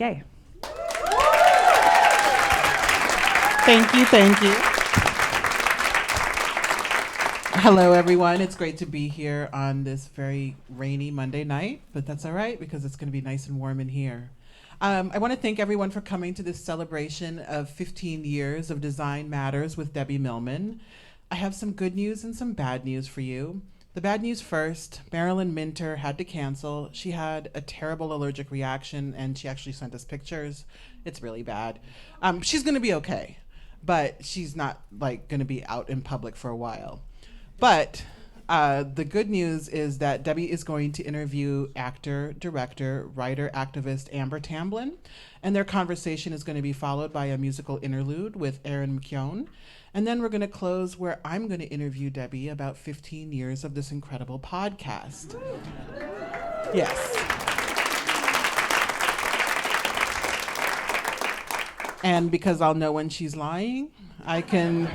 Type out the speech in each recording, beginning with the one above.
gay. Thank you, thank you. Hello, everyone. It's great to be here on this very rainy Monday night, but that's all right because it's going to be nice and warm in here. I want to thank everyone for coming to this celebration of 15 years of Design Matters with Debbie Millman. I have some good news and some bad news for you. The bad news first, Marilyn Minter had to cancel. She had a terrible allergic reaction and she actually sent us pictures. It's really bad. She's going to be okay, but she's not like going to be out in public for a while. But the good news is that Debbie is going to interview actor, director, writer, activist Amber Tamblyn, and their conversation is going to be followed by a musical interlude with Erin McKeown. And then we're going to close where I'm going to interview Debbie about 15 years of this incredible podcast. Yes. And because I'll know when she's lying, I can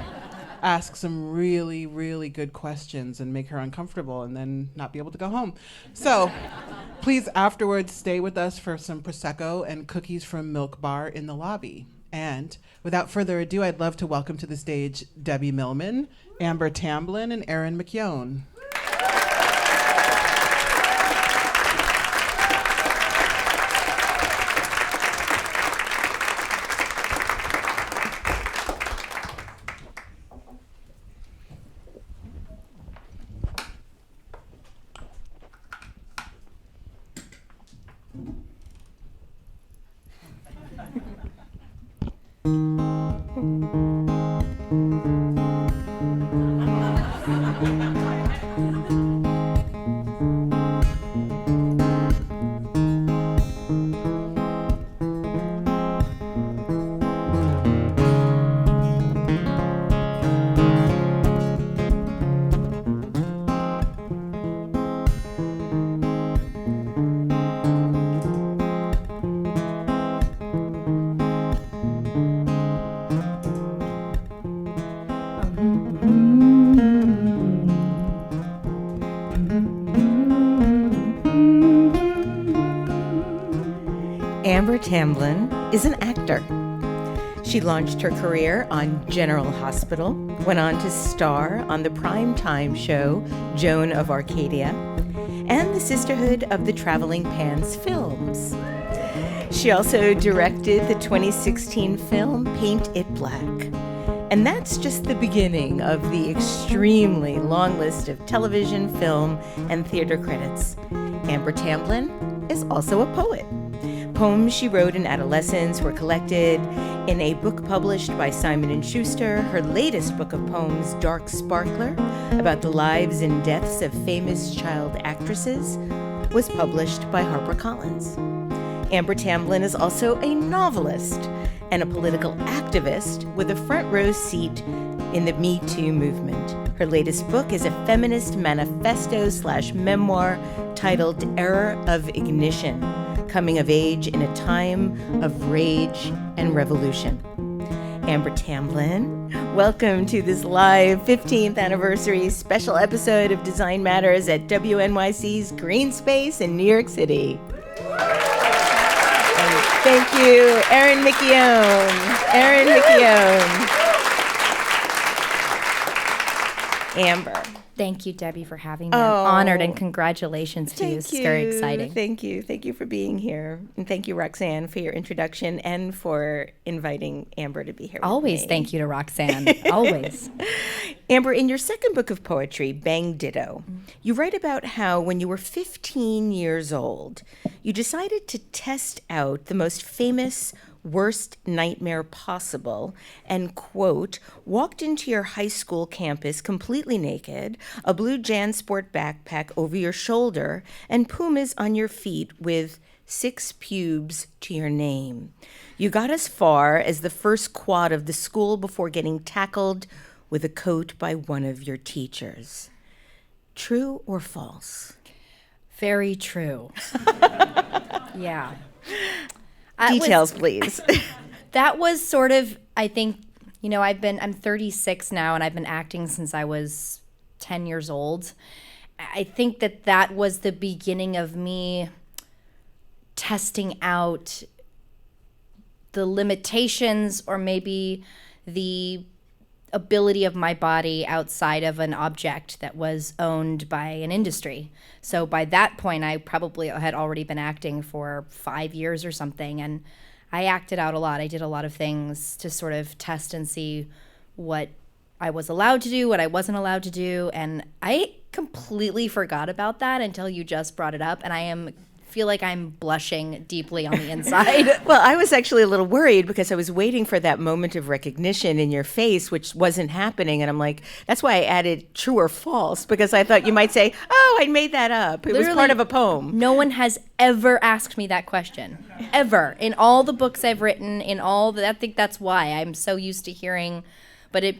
ask some really, really good questions and make her uncomfortable and then not be able to go home. So please afterwards stay with us for some Prosecco and cookies from Milk Bar in the lobby. And without further ado, I'd love to welcome to the stage Debbie Millman, Amber Tamblyn, and Erin McKeown. Amber Tamblyn is an actor. She launched her career on General Hospital, went on to star on the primetime show Joan of Arcadia, and the Sisterhood of the Traveling Pants films. She also directed the 2016 film Paint It Black. And that's just the beginning of the extremely long list of television, film, and theater credits. Amber Tamblyn is also a poet. Poems she wrote in adolescence were collected in a book published by Simon & Schuster. Her latest book of poems, Dark Sparkler, about the lives and deaths of famous child actresses, was published by HarperCollins. Amber Tamblyn is also a novelist and a political activist with a front row seat in the Me Too movement. Her latest book is a feminist manifesto/memoir titled Era of Ignition, Coming of Age in a Time of Rage and Revolution. Amber Tamblyn, welcome to this live 15th anniversary special episode of Design Matters at WNYC's Green Space in New York City. And thank you, Erin McKeown. Erin McKeown. Amber. Thank you, Debbie, for having me. I'm honored, and congratulations to you. It's very exciting. Thank you. Thank you for being here. And thank you, Roxanne, for your introduction and for inviting Amber to be here Always with me. thank you to Roxanne. Always. Amber, in your second book of poetry, Bang Ditto, you write about how when you were 15 years old, you decided to test out the most famous worst nightmare possible and, quote, walked into your high school campus completely naked, a blue JanSport backpack over your shoulder, and Pumas on your feet with 6 pubes to your name. You got as far as the first quad of the school before getting tackled with a coat by one of your teachers. True or false? Very true. Yeah. Details, please. That was sort of, I think, you know, I'm 36 now, and I've been acting since I was 10 years old. I think that was the beginning of me testing out the limitations or maybe the ability of my body outside of an object that was owned by an industry. So by that point, I probably had already been acting for 5 years or something, and I acted out a lot. I did a lot of things to sort of test and see what I was allowed to do, what I wasn't allowed to do, and I completely forgot about that until you just brought it up, and I feel like I'm blushing deeply on the inside. Well, I was actually a little worried because I was waiting for that moment of recognition in your face, which wasn't happening. And I'm like, that's why I added true or false, because I thought you might say, oh, I made that up. It was part of a poem. No one has ever asked me that question, ever. In all the books I've written, I think that's why I'm so used to hearing. But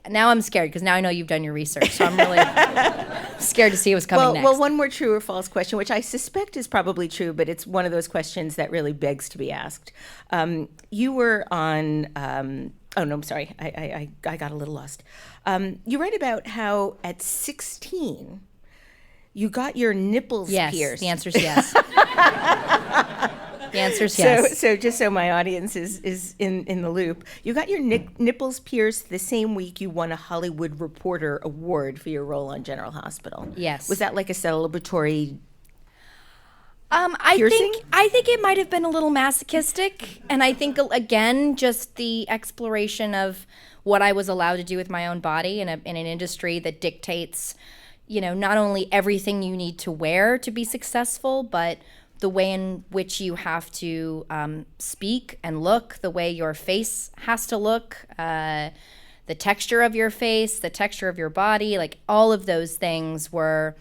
now I'm scared because now I know you've done your research. So I'm really scared to see what's coming next. Well, one more true or false question, which I suspect is probably true, but it's one of those questions that really begs to be asked. You were on, oh no, I'm sorry, I got a little lost. You write about how at 16, you got your nipples pierced. Yes, the answer's yes. The answer's yes. So just so my audience is in the loop, you got your nipples pierced the same week you won a Hollywood Reporter Award for your role on General Hospital. Yes. Was that like a celebratory piercing? I think it might have been a little masochistic, and I think again just the exploration of what I was allowed to do with my own body in an industry that dictates, not only everything you need to wear to be successful, but the way in which you have to speak and look, the way your face has to look, the texture of your face, the texture of your body, like all of those things were,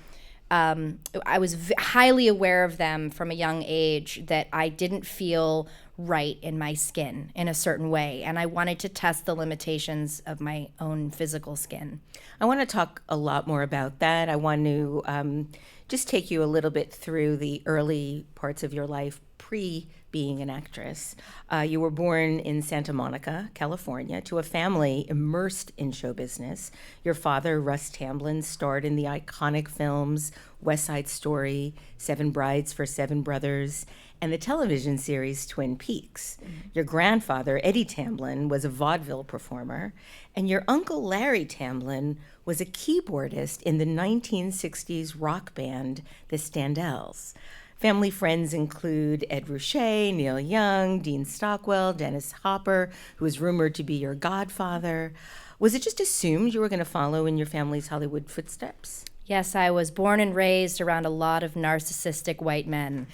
I was highly aware of them from a young age, that I didn't feel right in my skin in a certain way. And I wanted to test the limitations of my own physical skin. I want to talk a lot more about that. I want to just take you a little bit through the early parts of your life pre-being an actress. You were born in Santa Monica, California, to a family immersed in show business. Your father, Russ Tamblyn, starred in the iconic films West Side Story, Seven Brides for Seven Brothers, and the television series Twin Peaks. Mm-hmm. Your grandfather, Eddie Tamblyn, was a vaudeville performer, and your uncle, Larry Tamblyn, was a keyboardist in the 1960s rock band, the Standells. Family friends include Ed Ruscha, Neil Young, Dean Stockwell, Dennis Hopper, who is rumored to be your godfather. Was it just assumed you were going to follow in your family's Hollywood footsteps? Yes, I was born and raised around a lot of narcissistic white men.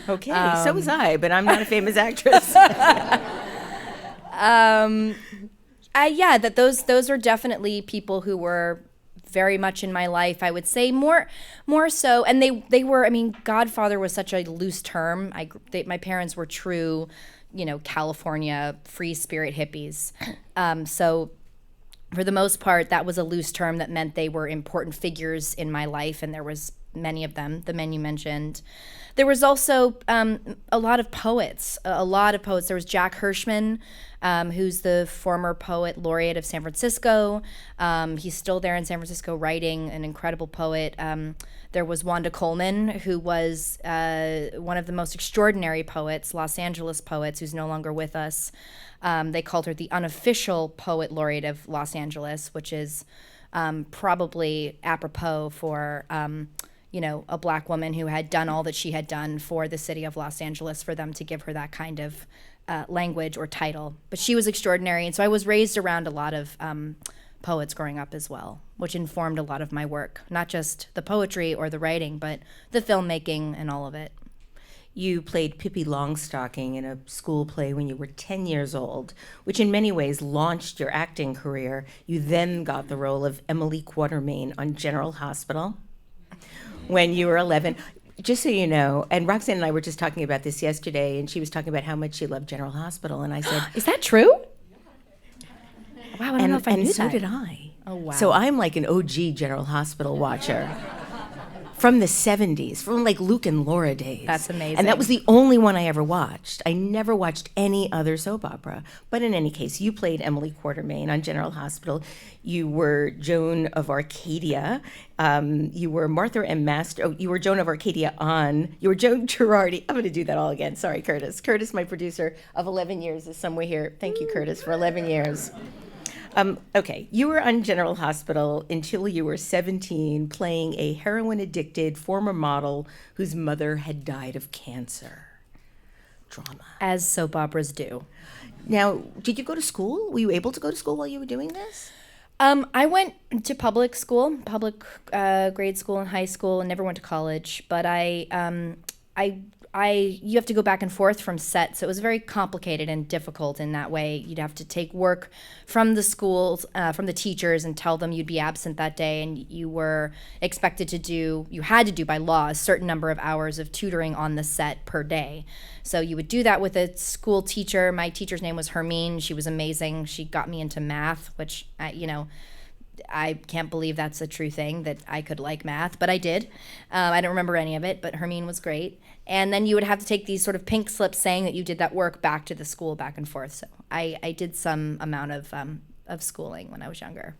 Okay, so was I, but I'm not a famous actress. Those are definitely people who were very much in my life. I would say more so, and they were. I mean, godfather was such a loose term. My parents were true, California free spirit hippies. So for the most part, that was a loose term that meant they were important figures in my life, and there was many of them, the men you mentioned. There was also a lot of poets. There was Jack Hirschman, who's the former poet laureate of San Francisco. He's still there in San Francisco writing, an incredible poet. There was Wanda Coleman, who was one of the most extraordinary poets, Los Angeles poets, who's no longer with us. They called her the unofficial poet laureate of Los Angeles, which is probably apropos for a black woman who had done all that she had done for the city of Los Angeles, for them to give her that kind of language or title. But she was extraordinary, and so I was raised around a lot of poets growing up as well, which informed a lot of my work, not just the poetry or the writing, but the filmmaking and all of it. You played Pippi Longstocking in a school play when you were 10 years old, which in many ways launched your acting career. You then got the role of Emily Quatermain on General Hospital when you were 11. Just so you know, and Roxanne and I were just talking about this yesterday, and she was talking about how much she loved General Hospital, and I said, is that true? Wow, I don't know if I knew that. And so did I. Oh, wow. So I'm like an OG General Hospital watcher. from the 70s, from like Luke and Laura days. That's amazing. And that was the only one I ever watched. I never watched any other soap opera. But in any case, you played Emily Quartermain on General Hospital. You were Joan of Arcadia. You were Martha M. Master. Oh, you were Joan of Arcadia you were Joan Girardi. I'm going to do that all again. Sorry, Curtis. Curtis, my producer of 11 years, is somewhere here. Thank you, Curtis, for 11 years. Okay, you were on General Hospital until you were 17, playing a heroin-addicted former model whose mother had died of cancer. Drama. As soap operas do. Now, did you go to school? Were you able to go to school while you were doing this? I went to public school, grade school and high school, and never went to college. But you have to go back and forth from set, so it was very complicated and difficult in that way. You'd have to take work from the schools, from the teachers, and tell them you'd be absent that day, and you were expected to do, you had to do by law, a certain number of hours of tutoring on the set per day. So you would do that with a school teacher. My teacher's name was Hermine. She was amazing. She got me into math, which, I can't believe that's a true thing, that I could like math, but I did. I don't remember any of it, but Hermine was great. And then you would have to take these sort of pink slips saying that you did that work back to the school, back and forth. So I did some amount of schooling when I was younger.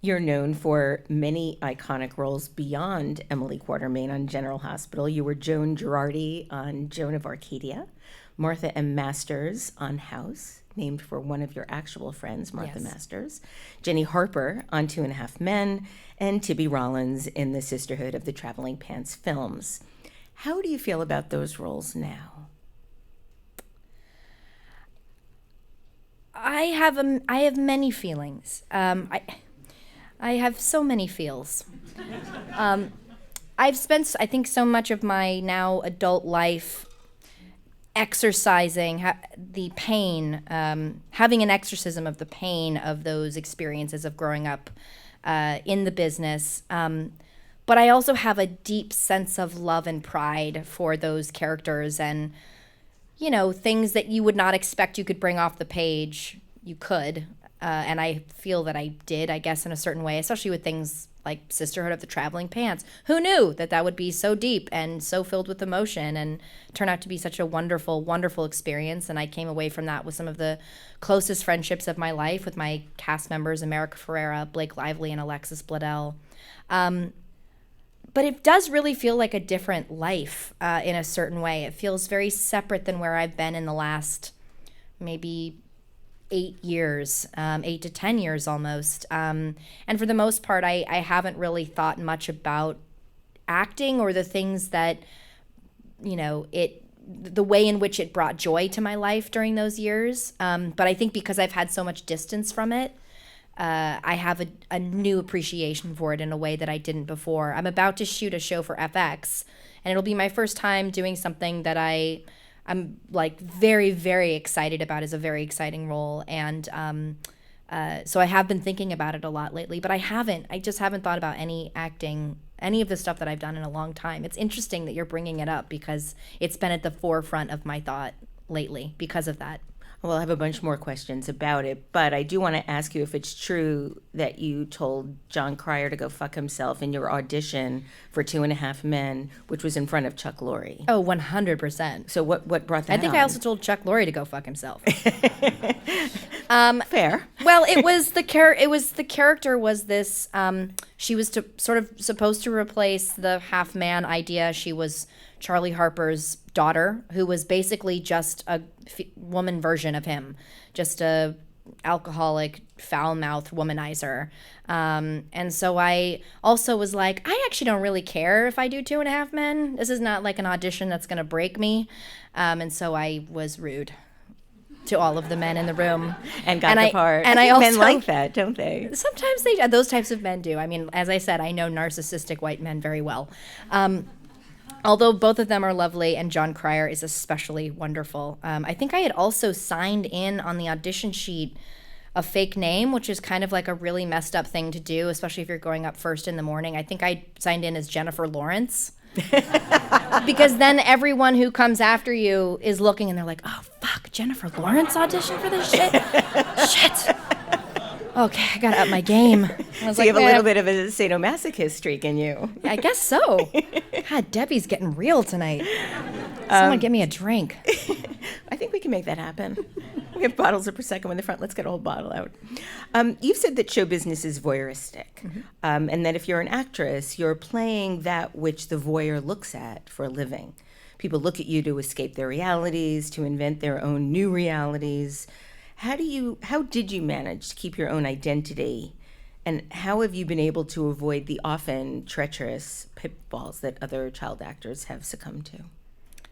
You're known for many iconic roles beyond Emily Quartermain on General Hospital. You were Joan Girardi on Joan of Arcadia, Martha M. Masters on House, named for one of your actual friends, Martha Yes. Masters, Jenny Harper on 2.5 Men, and Tibby Rollins in the Sisterhood of the Traveling Pants films. How do you feel about those roles now? I have many feelings. I have so many feels. I've spent, I think, so much of my now adult life exercising the pain, having an exorcism of the pain of those experiences of growing up in the business. But I also have a deep sense of love and pride for those characters, and, things that you would not expect you could bring off the page, you could. And I feel that I did, I guess, in a certain way, especially with things like Sisterhood of the Traveling Pants. Who knew that would be so deep and so filled with emotion and turn out to be such a wonderful, wonderful experience? And I came away from that with some of the closest friendships of my life with my cast members, America Ferrera, Blake Lively, and Alexis Bledel. But it does really feel like a different life in a certain way. It feels very separate than where I've been in the last maybe 8 years, 8 to 10 years almost. And for the most part, I haven't really thought much about acting or the things that, the way in which it brought joy to my life during those years. But I think because I've had so much distance from it, I have a new appreciation for it in a way that I didn't before. I'm about to shoot a show for FX, and it'll be my first time doing something that I'm like very, very excited about. Is a very exciting role. And so I have been thinking about it a lot lately, but I just haven't thought about any of the stuff that I've done in a long time. It's interesting that you're bringing it up because it's been at the forefront of my thought lately because of that. Well, I have a bunch more questions about it, but I do want to ask you if it's true that you told John Cryer to go fuck himself in your audition for 2.5 Men, which was in front of Chuck Lorre. Oh, 100%. So what brought that I think on? I also told Chuck Lorre to go fuck himself. Fair. Well, it was the character was this. She was supposed to replace the half man idea. She was Charlie Harper's daughter, who was basically just a woman version of him, just a alcoholic, foul-mouthed womanizer. And so I also was like, I actually don't really care if I do 2.5 Men. This is not like an audition that's going to break me. And so I was rude to all of the men in the room. And got the part. And I I think also, men like that, don't they? Sometimes those types of men do. I mean, as I said, I know narcissistic white men very well. Although both of them are lovely, and John Cryer is especially wonderful. I think I had also signed in on the audition sheet a fake name, which is kind of like a really messed up thing to do, especially if you're going up first in the morning. I think I signed in as Jennifer Lawrence. Because then everyone who comes after you is looking and they're like, oh, fuck, Jennifer Lawrence auditioned for this shit? Shit. Okay, I gotta up my game. I was So you have a "Eh, little bit of a sadomasochist streak in you. I guess so. God, Debbie's getting real tonight. Someone get me a drink. I think we can make that happen. We have bottles of Prosecco in the front. Let's get a whole bottle out. You've said that show business is voyeuristic, and that if you're an actress, you're playing that which the voyeur looks at for a living. People look at you to escape their realities, to invent their own new realities. How did you manage to keep your own identity, and how have you been able to avoid the often treacherous pitfalls that other child actors have succumbed to?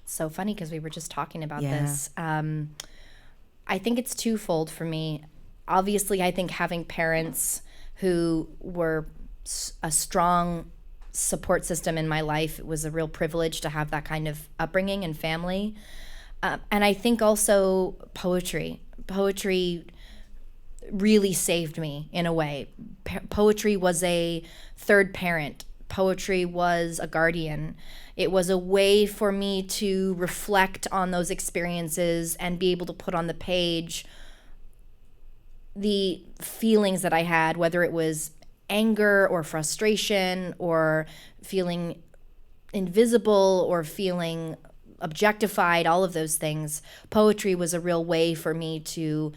So funny because we were just talking about Yeah. this. I think it's twofold for me. Obviously, I think having parents who were a strong support system in my life, it was a real privilege to have that kind of upbringing and family. And I think also poetry. Poetry really saved me in a way. Poetry was a third parent. Poetry was a guardian. It was a way for me to reflect on those experiences and be able to put on the page the feelings that I had, whether it was anger or frustration or feeling invisible or feeling objectified, all of those things. Poetry was a real way for me to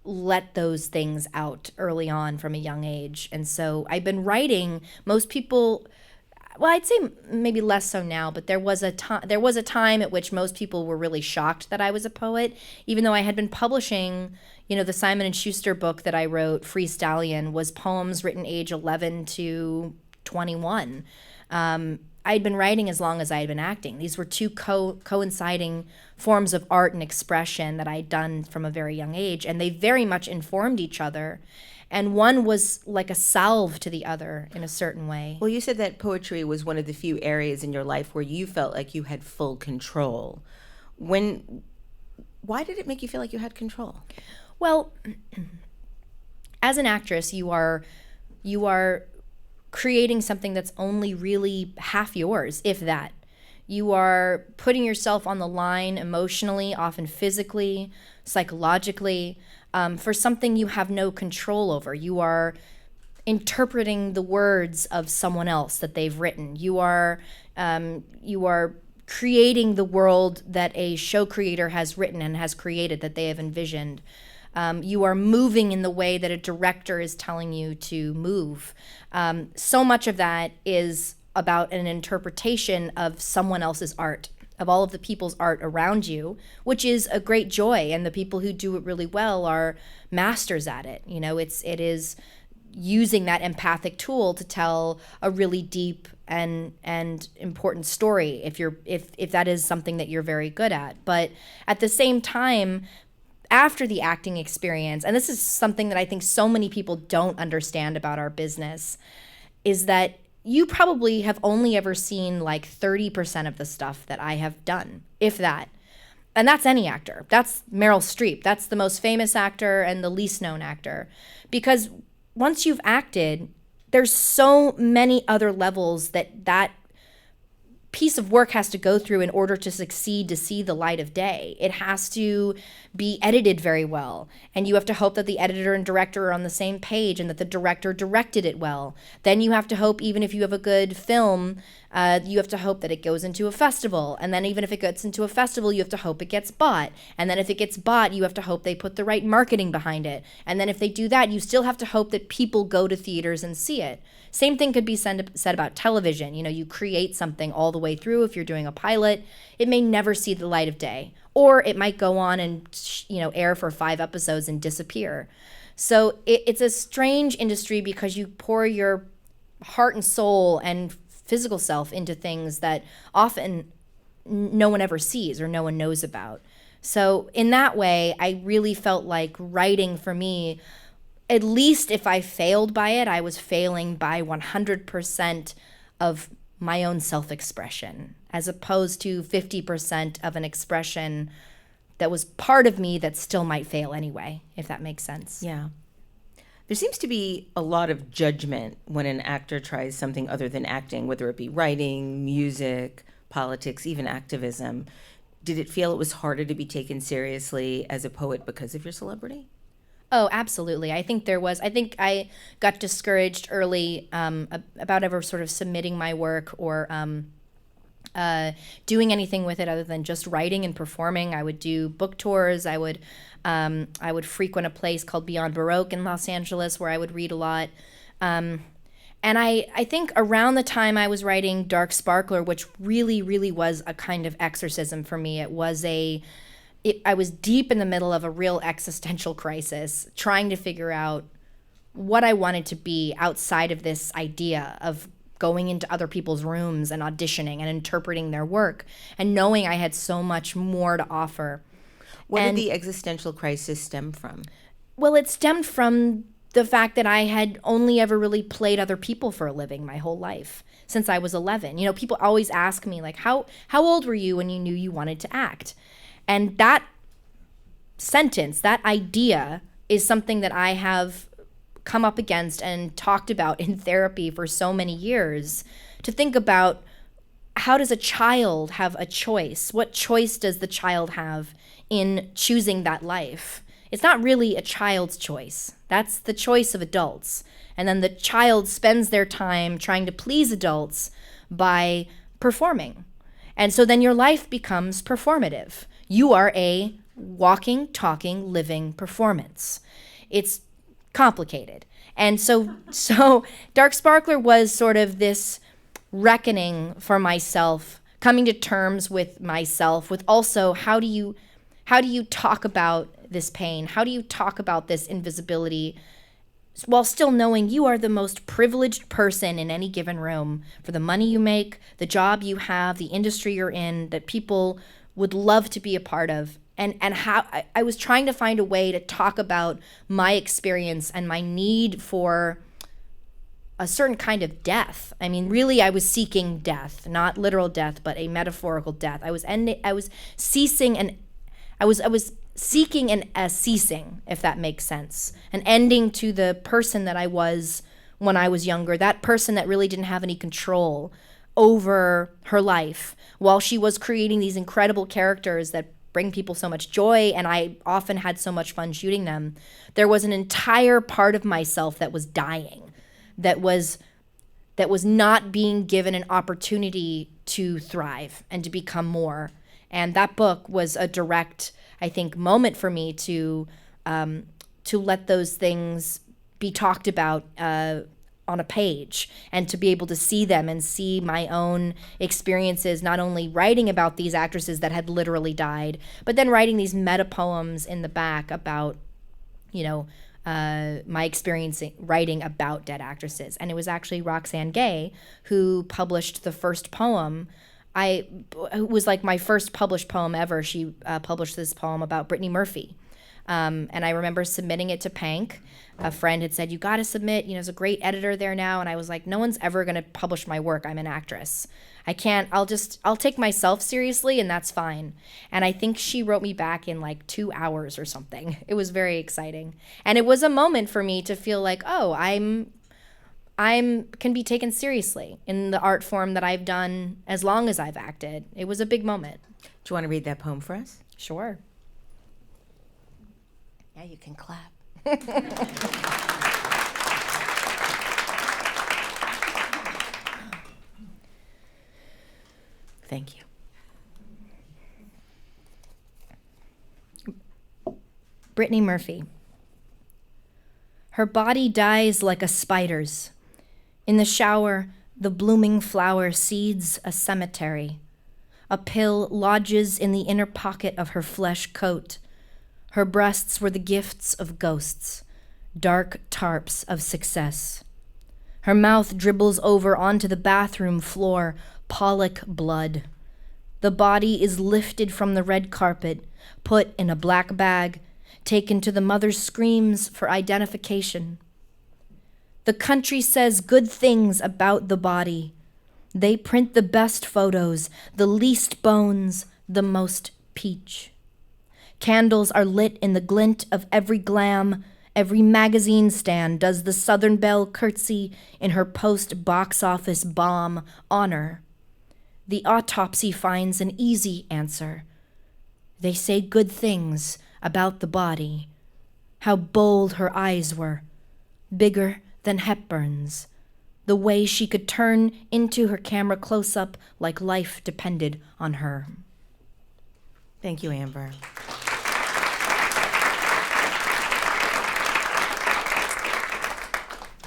let those things out early on from a young age. And so I've been writing. Most people, well, I'd say maybe less so now, but there was a time at which most people were really shocked that I was a poet, even though I had been publishing, the Simon and Schuster book that I wrote, Free Stallion, was poems written age 11 to 21. I'd been writing as long as I had been acting. These were two coinciding forms of art and expression that I'd done from a very young age, and they very much informed each other. And one was like a salve to the other in a certain way. Well, you said that poetry was one of the few areas in your life where you felt like you had full control. Why did it make you feel like you had control? Well, as an actress, you are creating something that's only really half yours, if that. You are putting yourself on the line emotionally, often physically, psychologically, for something you have no control over. You are interpreting the words of someone else that they've written. You are creating the world that a show creator has written and has created, that they have envisioned. You are moving in the way that a director is telling you to move. So much of that is about an interpretation of someone else's art, of all of the people's art around you, which is a great joy. And the people who do it really well are masters at it. It is using that empathic tool to tell a really deep and important story if that is something that you're very good at. But at the same time, after the acting experience, and this is something that I think so many people don't understand about our business, is that you probably have only ever seen like 30% of the stuff that I have done, if that. And that's any actor. That's Meryl Streep. That's the most famous actor and the least known actor. Because once you've acted, there's so many other levels that piece of work has to go through in order to succeed, to see the light of day. It has to be edited very well. And you have to hope that the editor and director are on the same page and that the director directed it well. Then you have to hope, even if you have a good film, you have to hope that it goes into a festival. And then even if it gets into a festival, you have to hope it gets bought. And then if it gets bought, you have to hope they put the right marketing behind it. And then if they do that, you still have to hope that people go to theaters and see it. Same thing could be said about television. You create something all the way through. If you're doing a pilot, it may never see the light of day. Or it might go on and air for 5 episodes and disappear. So it's a strange industry because you pour your heart and soul and physical self into things that often no one ever sees or no one knows about. So in that way, I really felt like writing for me, at least if I failed by it, I was failing by 100% of my own self-expression, as opposed to 50% of an expression that was part of me that still might fail anyway, if that makes sense. Yeah. There seems to be a lot of judgment when an actor tries something other than acting, whether it be writing, music, politics, even activism. Did it feel it was harder to be taken seriously as a poet because of your celebrity? Oh, absolutely. I think I got discouraged early about ever sort of submitting my work or doing anything with it other than just writing and performing. I would do book tours. I would frequent a place called Beyond Baroque in Los Angeles where I would read a lot. And I think around the time I was writing Dark Sparkler, which really, really was a kind of exorcism for me, I was deep in the middle of a real existential crisis, trying to figure out what I wanted to be outside of this idea of going into other people's rooms and auditioning and interpreting their work, and knowing I had so much more to offer. What did the existential crisis stem from? Well, it stemmed from the fact that I had only ever really played other people for a living my whole life since I was 11. People always ask me, like, how old were you when you knew you wanted to act? And that sentence, that idea, is something that I have come up against and talked about in therapy for so many years, to think about, how does a child have a choice? What choice does the child have in choosing that life? It's not really a child's choice. That's the choice of adults. And then the child spends their time trying to please adults by performing. And so then your life becomes performative. You are a walking, talking, living performance. It's complicated. And so Dark Sparkler was sort of this reckoning for myself, coming to terms with myself, with also how do you talk about this pain? How do you talk about this invisibility while still knowing you are the most privileged person in any given room for the money you make, the job you have, the industry you're in, that people would love to be a part of? And how I was trying to find a way to talk about my experience and my need for a certain kind of death. I mean, really, I was seeking death, not literal death, but a metaphorical death. I was seeking a ceasing, if that makes sense, an ending to the person that I was when I was younger, that person that really didn't have any control over her life, while she was creating these incredible characters that bring people so much joy, and I often had so much fun shooting them. There was an entire part of myself that was dying, that was not being given an opportunity to thrive and to become more. And that book was a direct, I think, moment for me to let those things be talked about on a page, and to be able to see them and see my own experiences, not only writing about these actresses that had literally died, but then writing these meta poems in the back about, my experience writing about dead actresses. And it was actually Roxane Gay who published the first poem. It was like my first published poem ever. She published this poem about Brittany Murphy. And I remember submitting it to Pank. A friend had said, you got to submit, there's a great editor there now. And I was like, no one's ever going to publish my work. I'm an actress. I can't, I'll take myself seriously, and that's fine. And I think she wrote me back in like 2 hours or something. It was very exciting. And it was a moment for me to feel like, oh, I'm can be taken seriously in the art form that I've done as long as I've acted. It was a big moment. Do you want to read that poem for us? Sure. Yeah, you can clap. Thank you. Brittany Murphy. Her body dies like a spider's. In the shower, the blooming flower seeds a cemetery. A pill lodges in the inner pocket of her flesh coat. Her breasts were the gifts of ghosts, dark tarps of success. Her mouth dribbles over onto the bathroom floor, Pollock blood. The body is lifted from the red carpet, put in a black bag, taken to the mother's screams for identification. The country says good things about the body. They print the best photos, the least bones, the most peach. Candles are lit in the glint of every glam. Every magazine stand does the Southern Belle curtsy in her post-box office bomb honor. The autopsy finds an easy answer. They say good things about the body. how bold her eyes were, bigger than Hepburn's, the way she could turn into her camera close-up like life depended on her. Thank you, Amber.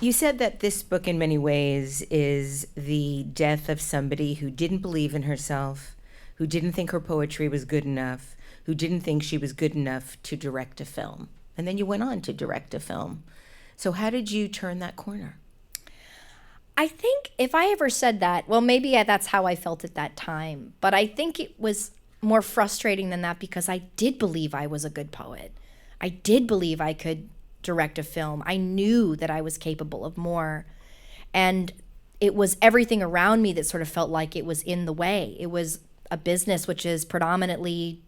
You said that this book in many ways is the death of somebody who didn't believe in herself, who didn't think her poetry was good enough, who didn't think she was good enough to direct a film. And then you went on to direct a film. So how did you turn that corner? I think if I ever said that, well, maybe that's how I felt at that time. But I think it was more frustrating than that because I did believe I was a good poet. I did believe I could direct a film. I knew that I was capable of more. And it was everything around me that sort of felt like it was in the way. It was a business which is predominantly,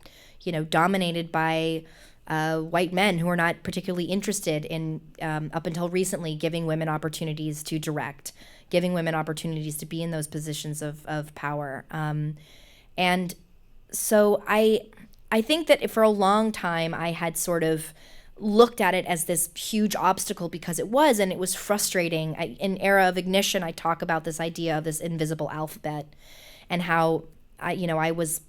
dominated by white men who are not particularly interested in, up until recently, giving women opportunities to direct, giving women opportunities to be in those positions of power. And so I think that for a long time I had sort of looked at it as this huge obstacle because it was frustrating. In Era of Ignition, I talk about this idea of this invisible alphabet and how I was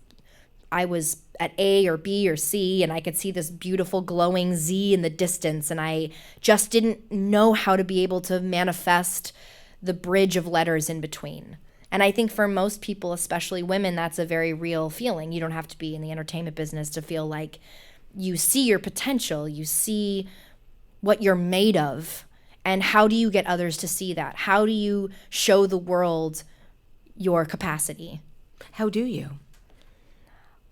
at A or B or C and I could see this beautiful glowing Z in the distance and I just didn't know how to be able to manifest the bridge of letters in between. And I think for most people, especially women, that's a very real feeling. You don't have to be in the entertainment business to feel like you see your potential, you see what you're made of, and how do you get others to see that? How do you show the world your capacity? How do you?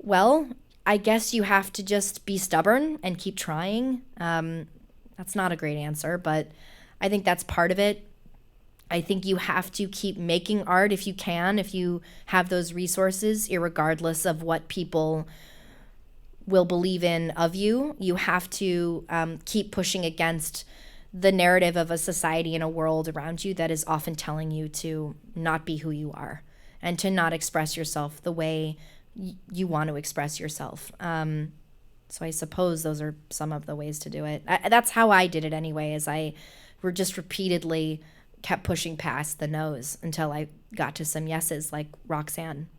Well, I guess you have to just be stubborn and keep trying. That's not a great answer, but I think that's part of it. I think you have to keep making art if you can, if you have those resources, irregardless of what people will believe in of you. You have to keep pushing against the narrative of a society and a world around you that is often telling you to not be who you are and to not express yourself the way you want to express yourself. So I suppose those are some of the ways to do it. That's how I did it anyway, is I were just repeatedly kept pushing past the no's until I got to some yeses like Roxanne.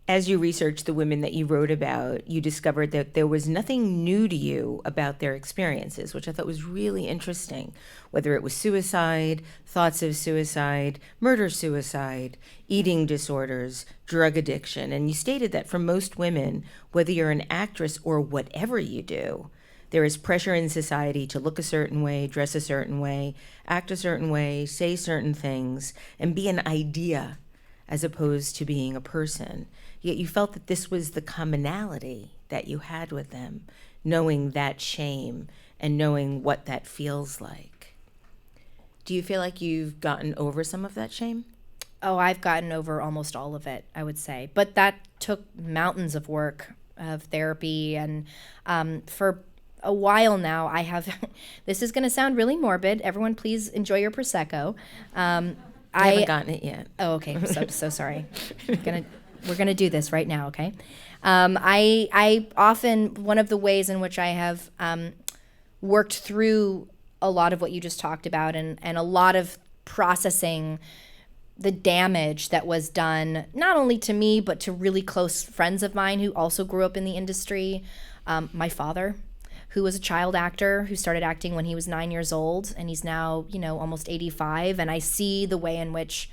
As you researched the women that you wrote about, you discovered that there was nothing new to you about their experiences, which I thought was really interesting. Whether it was suicide, thoughts of suicide, murder-suicide, eating disorders, drug addiction. And you stated that for most women, whether you're an actress or whatever you do, there is pressure in society to look a certain way, dress a certain way, act a certain way, say certain things, and be an idea as opposed to being a person. Yet you felt that this was the commonality that you had with them, knowing that shame and knowing what that feels like. Do you feel like you've gotten over some of that shame? Oh, I've gotten over almost all of it, I would say. But that took mountains of work, of therapy. And for a while now, I have, this is going to sound really morbid. Everyone, please enjoy your Prosecco. I haven't gotten it yet. Oh, okay. So sorry. We're gonna do this right now, okay? I often, one of the ways in which I have worked through a lot of what you just talked about and a lot of processing the damage that was done not only to me but to really close friends of mine who also grew up in the industry. My father, who was a child actor, who started acting when he was 9 years old, and he's now, almost 85, and I see the way in which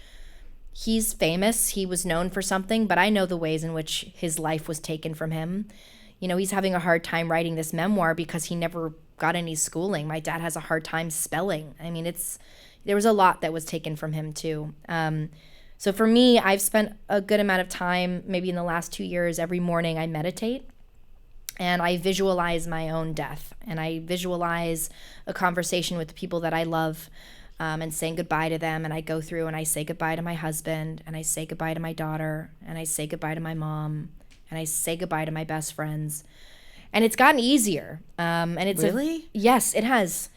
he's famous. He was known for something, but I know the ways in which his life was taken from him. He's having a hard time writing this memoir because he never got any schooling. My dad has a hard time spelling. I mean, there was a lot that was taken from him too. So for me, I've spent a good amount of time, maybe in the last 2 years, every morning I meditate and I visualize my own death and I visualize a conversation with the people that I love. And saying goodbye to them, and I go through and I say goodbye to my husband, and I say goodbye to my daughter, and I say goodbye to my mom, and I say goodbye to my best friends, and it's gotten easier. And it's really? Yes, it has.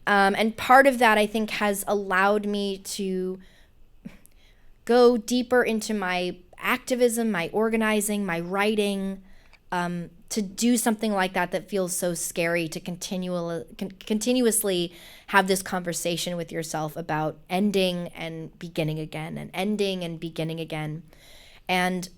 And part of that I think has allowed me to go deeper into my activism, my organizing, my writing, to do something like that feels so scary, to continuously have this conversation with yourself about ending and beginning again, and ending and beginning again. And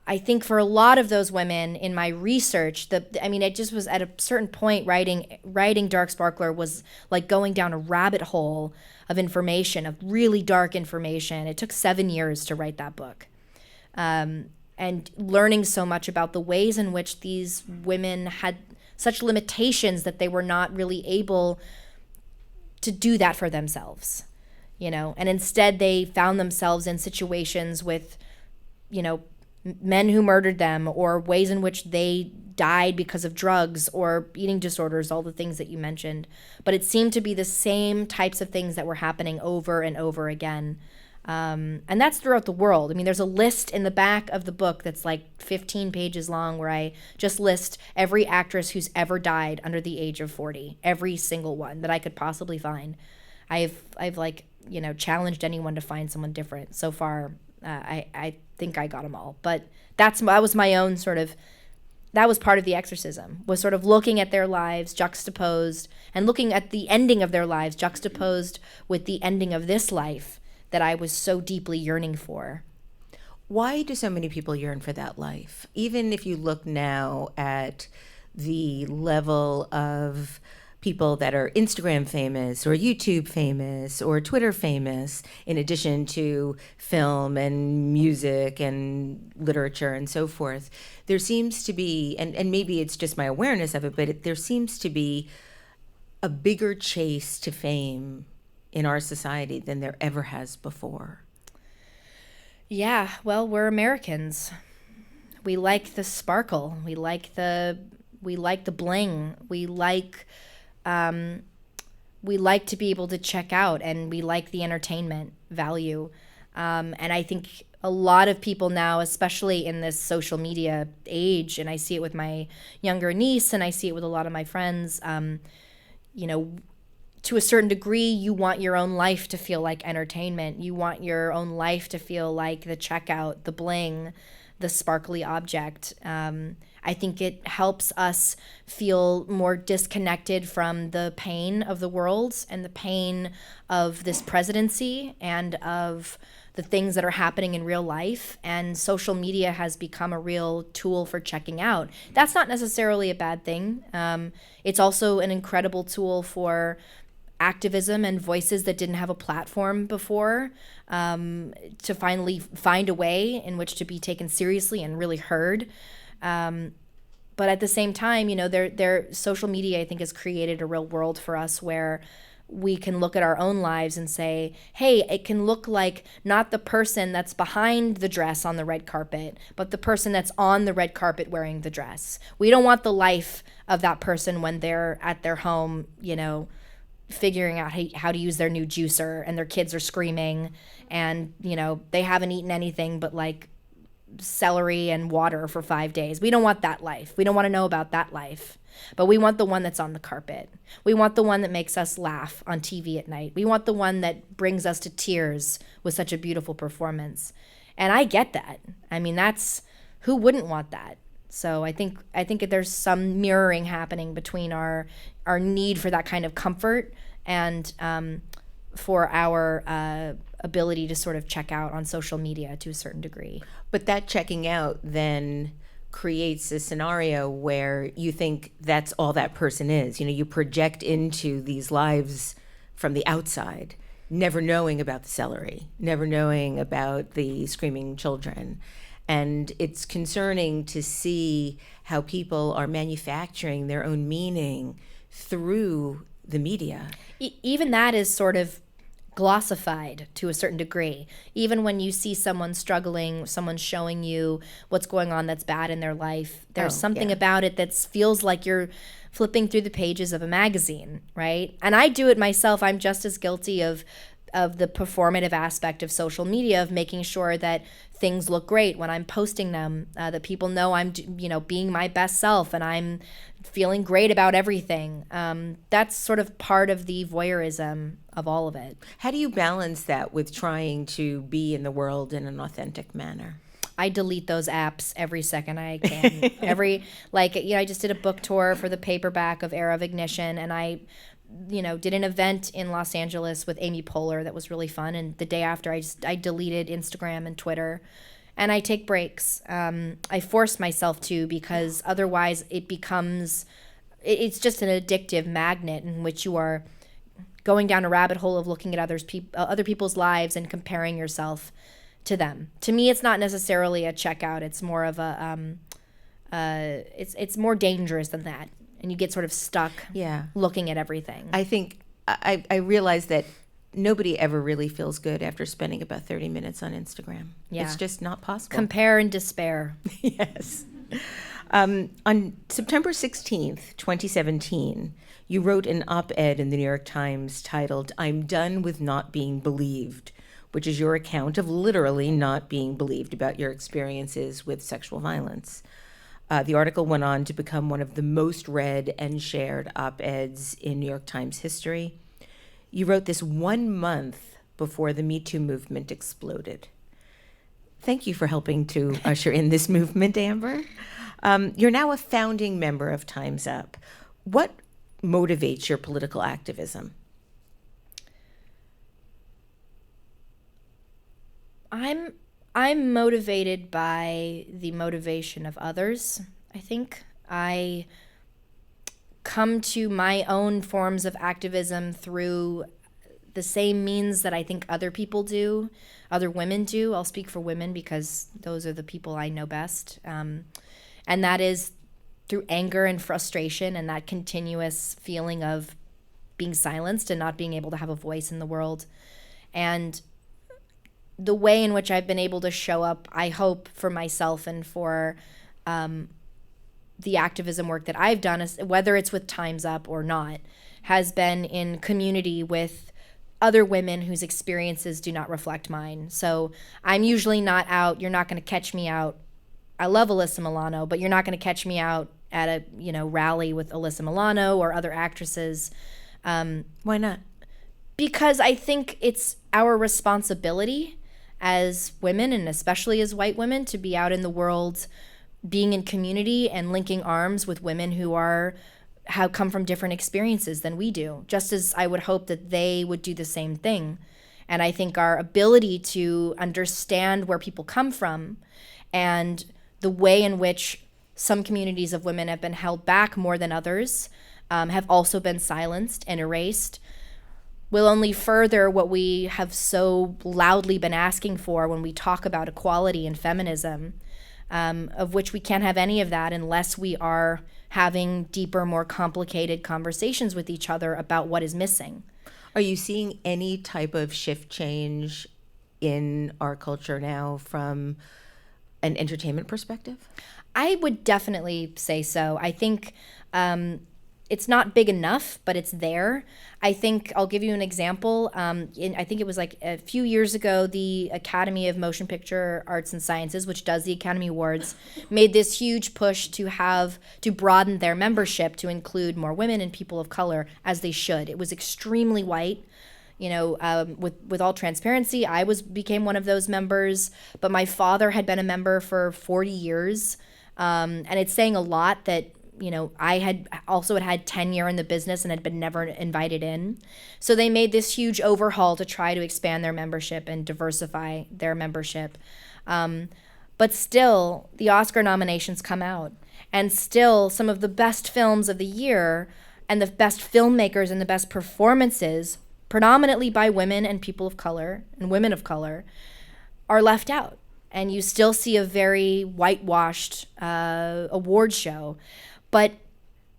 I think for a lot of those women in my research, it just was at a certain point, writing Dark Sparkler was like going down a rabbit hole of information, of really dark information. It took 7 years to write that book. And learning so much about the ways in which these women had such limitations that they were not really able to do that for themselves, and instead they found themselves in situations with, men who murdered them, or ways in which they died because of drugs or eating disorders, all the things that you mentioned. But it seemed to be the same types of things that were happening over and over again. And that's throughout the world. There's a list in the back of the book that's like 15 pages long where I just list every actress who's ever died under the age of 40, every single one that I could possibly find. I've challenged anyone to find someone different. So far, I think I got them all. But that was my own that was part of the exorcism, was sort of looking at their lives juxtaposed, and looking at the ending of their lives juxtaposed with the ending of this life that I was so deeply yearning for. Why do so many people yearn for that life? Even if you look now at the level of people that are Instagram famous or YouTube famous or Twitter famous, in addition to film and music and literature and so forth, there seems to be, and maybe it's just my awareness of it, but there seems to be a bigger chase to fame in our society than there ever has before. Yeah, well, we're Americans. We like the sparkle. We like the bling. We like to be able to check out, and we like the entertainment value. And I think a lot of people now, especially in this social media age, and I see it with my younger niece, and I see it with a lot of my friends, to a certain degree, you want your own life to feel like entertainment. You want your own life to feel like the checkout, the bling, the sparkly object. I think it helps us feel more disconnected from the pain of the world and the pain of this presidency and of the things that are happening in real life. And social media has become a real tool for checking out. That's not necessarily a bad thing. It's also an incredible tool for activism and voices that didn't have a platform before, to finally find a way in which to be taken seriously and really heard. But at the same time, their social media, I think, has created a real world for us where we can look at our own lives and say, hey, it can look like not the person that's behind the dress on the red carpet, but the person that's on the red carpet wearing the dress. We don't want the life of that person when they're at their home, figuring out how to use their new juicer, and their kids are screaming, and they haven't eaten anything but like celery and water for 5 days. We don't want that life. We don't want to know about that life. But we want the one that's on the carpet. We want the one that makes us laugh on TV at night. We want the one that brings us to tears with such a beautiful performance. And I get that. That's, who wouldn't want that? So I think there's some mirroring happening between our need for that kind of comfort and for our ability to sort of check out on social media to a certain degree. But that checking out then creates a scenario where you think that's all that person is. You project into these lives from the outside, never knowing about the celery, never knowing about the screaming children. And it's concerning to see how people are manufacturing their own meaning through the media. Even that is sort of glossified to a certain degree. Even when you see someone struggling, someone showing you what's going on that's bad in their life, there's something about it that feels like you're flipping through the pages of a magazine, right? And I do it myself. I'm just as guilty of the performative aspect of social media, of making sure that things look great when I'm posting them, that people know I'm, being my best self and I'm feeling great about everything. That's sort of part of the voyeurism of all of it. How do you balance that with trying to be in the world in an authentic manner? I delete those apps every second I can. I just did a book tour for the paperback of Era of Ignition, and I did an event in Los Angeles with Amy Poehler that was really fun. And the day after, I deleted Instagram and Twitter, and I take breaks. I force myself to, because otherwise it's just an addictive magnet in which you are going down a rabbit hole of looking at other people's lives and comparing yourself to them. To me, it's not necessarily a checkout. It's more of it's more dangerous than that. And you get sort of stuck looking at everything. I think I realized that nobody ever really feels good after spending about 30 minutes on Instagram. Yeah. It's just not possible. Compare and despair. Yes. On September 16th, 2017, you wrote an op-ed in the New York Times titled, "I'm Done with Not Being Believed," which is your account of literally not being believed about your experiences with sexual violence. The article went on to become one of the most read and shared op-eds in New York Times history. You wrote this 1 month before the Me Too movement exploded. Thank you for helping to usher in this movement, Amber. You're now a founding member of Time's Up. What motivates your political activism? I'm motivated by the motivation of others. I think I come to my own forms of activism through the same means that I think other people do, other women do. I'll speak for women because those are the people I know best. And that is through anger and frustration and that continuous feeling of being silenced and not being able to have a voice in the world. And the way in which I've been able to show up, I hope, for myself and for the activism work that I've done, whether it's with Time's Up or not, has been in community with other women whose experiences do not reflect mine. So I'm usually not out. You're not going to catch me out. I love Alyssa Milano, but you're not going to catch me out at a rally with Alyssa Milano or other actresses. Why not? Because I think it's our responsibility as women, and especially as white women, to be out in the world, being in community and linking arms with women who have come from different experiences than we do, just as I would hope that they would do the same thing. And I think our ability to understand where people come from and the way in which some communities of women have been held back more than others, have also been silenced and erased, will only further what we have so loudly been asking for when we talk about equality and feminism, of which we can't have any of that unless we are having deeper, more complicated conversations with each other about what is missing. Are you seeing any type of shift change in our culture now from an entertainment perspective? I would definitely say so. I think it's not big enough, but it's there. I think I'll give you an example. I think it was like a few years ago, the Academy of Motion Picture Arts and Sciences, which does the Academy Awards, made this huge push to broaden their membership to include more women and people of color, as they should. It was extremely white. With all transparency, I became one of those members, but my father had been a member for 40 years. And it's saying a lot that I had tenure in the business and had been never invited in. So they made this huge overhaul to try to expand their membership and diversify their membership. But still, the Oscar nominations come out. And still, some of the best films of the year and the best filmmakers and the best performances, predominantly by women and people of color and women of color, are left out. And you still see a very whitewashed award show. But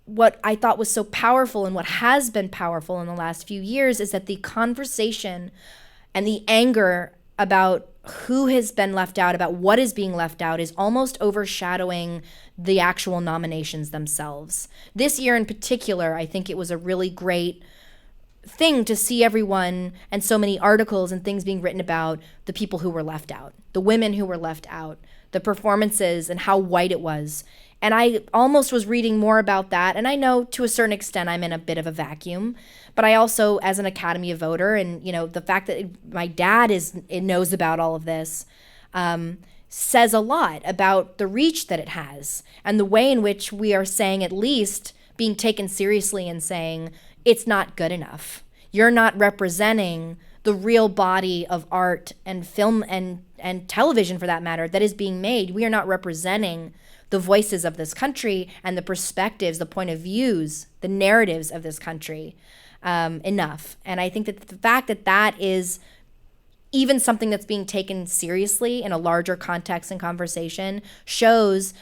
what I thought was so powerful and what has been powerful in the last few years is that the conversation and the anger about who has been left out, about what is being left out, is almost overshadowing the actual nominations themselves. This year in particular, I think it was a really great thing to see everyone and so many articles and things being written about the people who were left out, the women who were left out, the performances and how white it was. And I almost was reading more about that. And I know to a certain extent I'm in a bit of a vacuum. But I also, as an Academy voter, and the fact that my dad knows about all of this, says a lot about the reach that it has and the way in which we are saying, at least being taken seriously and saying, it's not good enough. You're not representing the real body of art and film and television, for that matter, that is being made. We are not representing the voices of this country and the perspectives, the point of views, the narratives of this country enough. And I think that the fact that that is even something that's being taken seriously in a larger context and conversation shows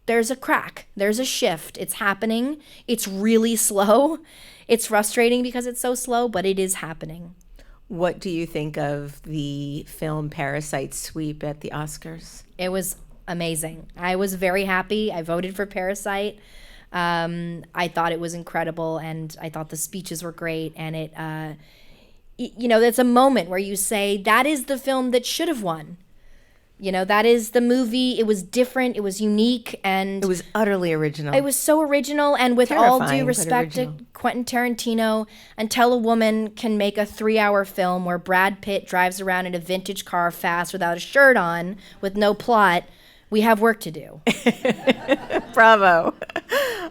there's a crack, there's a shift. It's happening. It's really slow. It's frustrating because it's so slow, but it is happening. What do you think of the film Parasite sweep at the Oscars? It was amazing. I was very happy. I voted for Parasite. I thought it was incredible, and I thought the speeches were great, and it that's a moment where you say, that is the film that should have won. That is the movie. It was different. It was unique. And it was utterly original. It was so original. And with all due respect to original. Quentin Tarantino, until a woman can make a 3-hour film where Brad Pitt drives around in a vintage car fast without a shirt on, with no plot, we have work to do. Bravo.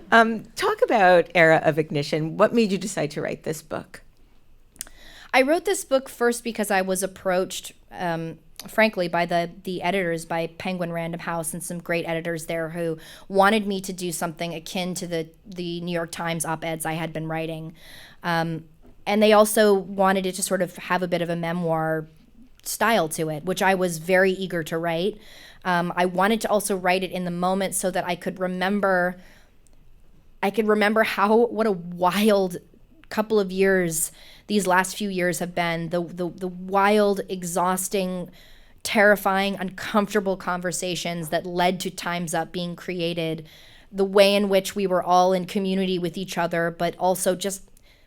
Talk about Era of Ignition. What made you decide to write this book? I wrote this book first because I was approached, frankly, by the editors, by Penguin Random House and some great editors there who wanted me to do something akin to the New York Times op-eds I had been writing. And they also wanted it to sort of have a bit of a memoir style to it, which I was very eager to write. I wanted to also write it in the moment so that I could remember what a wild couple of years these last few years have been, the wild, exhausting, terrifying, uncomfortable conversations that led to Time's Up being created, the way in which we were all in community with each other, but also just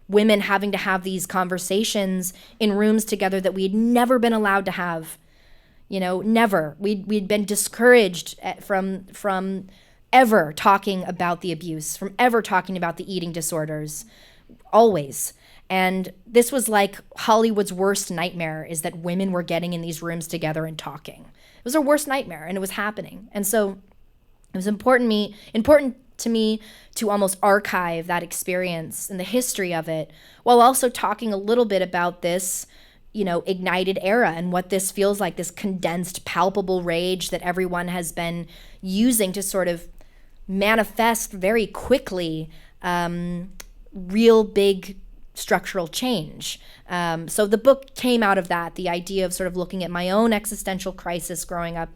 women having to have these conversations in rooms together that we had never been allowed to have. Never. We'd been discouraged from ever talking about the abuse, from ever talking about the eating disorders, always. And this was like Hollywood's worst nightmare, is that women were getting in these rooms together and talking. It was our worst nightmare, and it was happening. And so it was important to me to almost archive that experience and the history of it, while also talking a little bit about this, ignited era and what this feels like, this condensed, palpable rage that everyone has been using to sort of manifest very quickly real big structural change. So the book came out of that, the idea of sort of looking at my own existential crisis growing up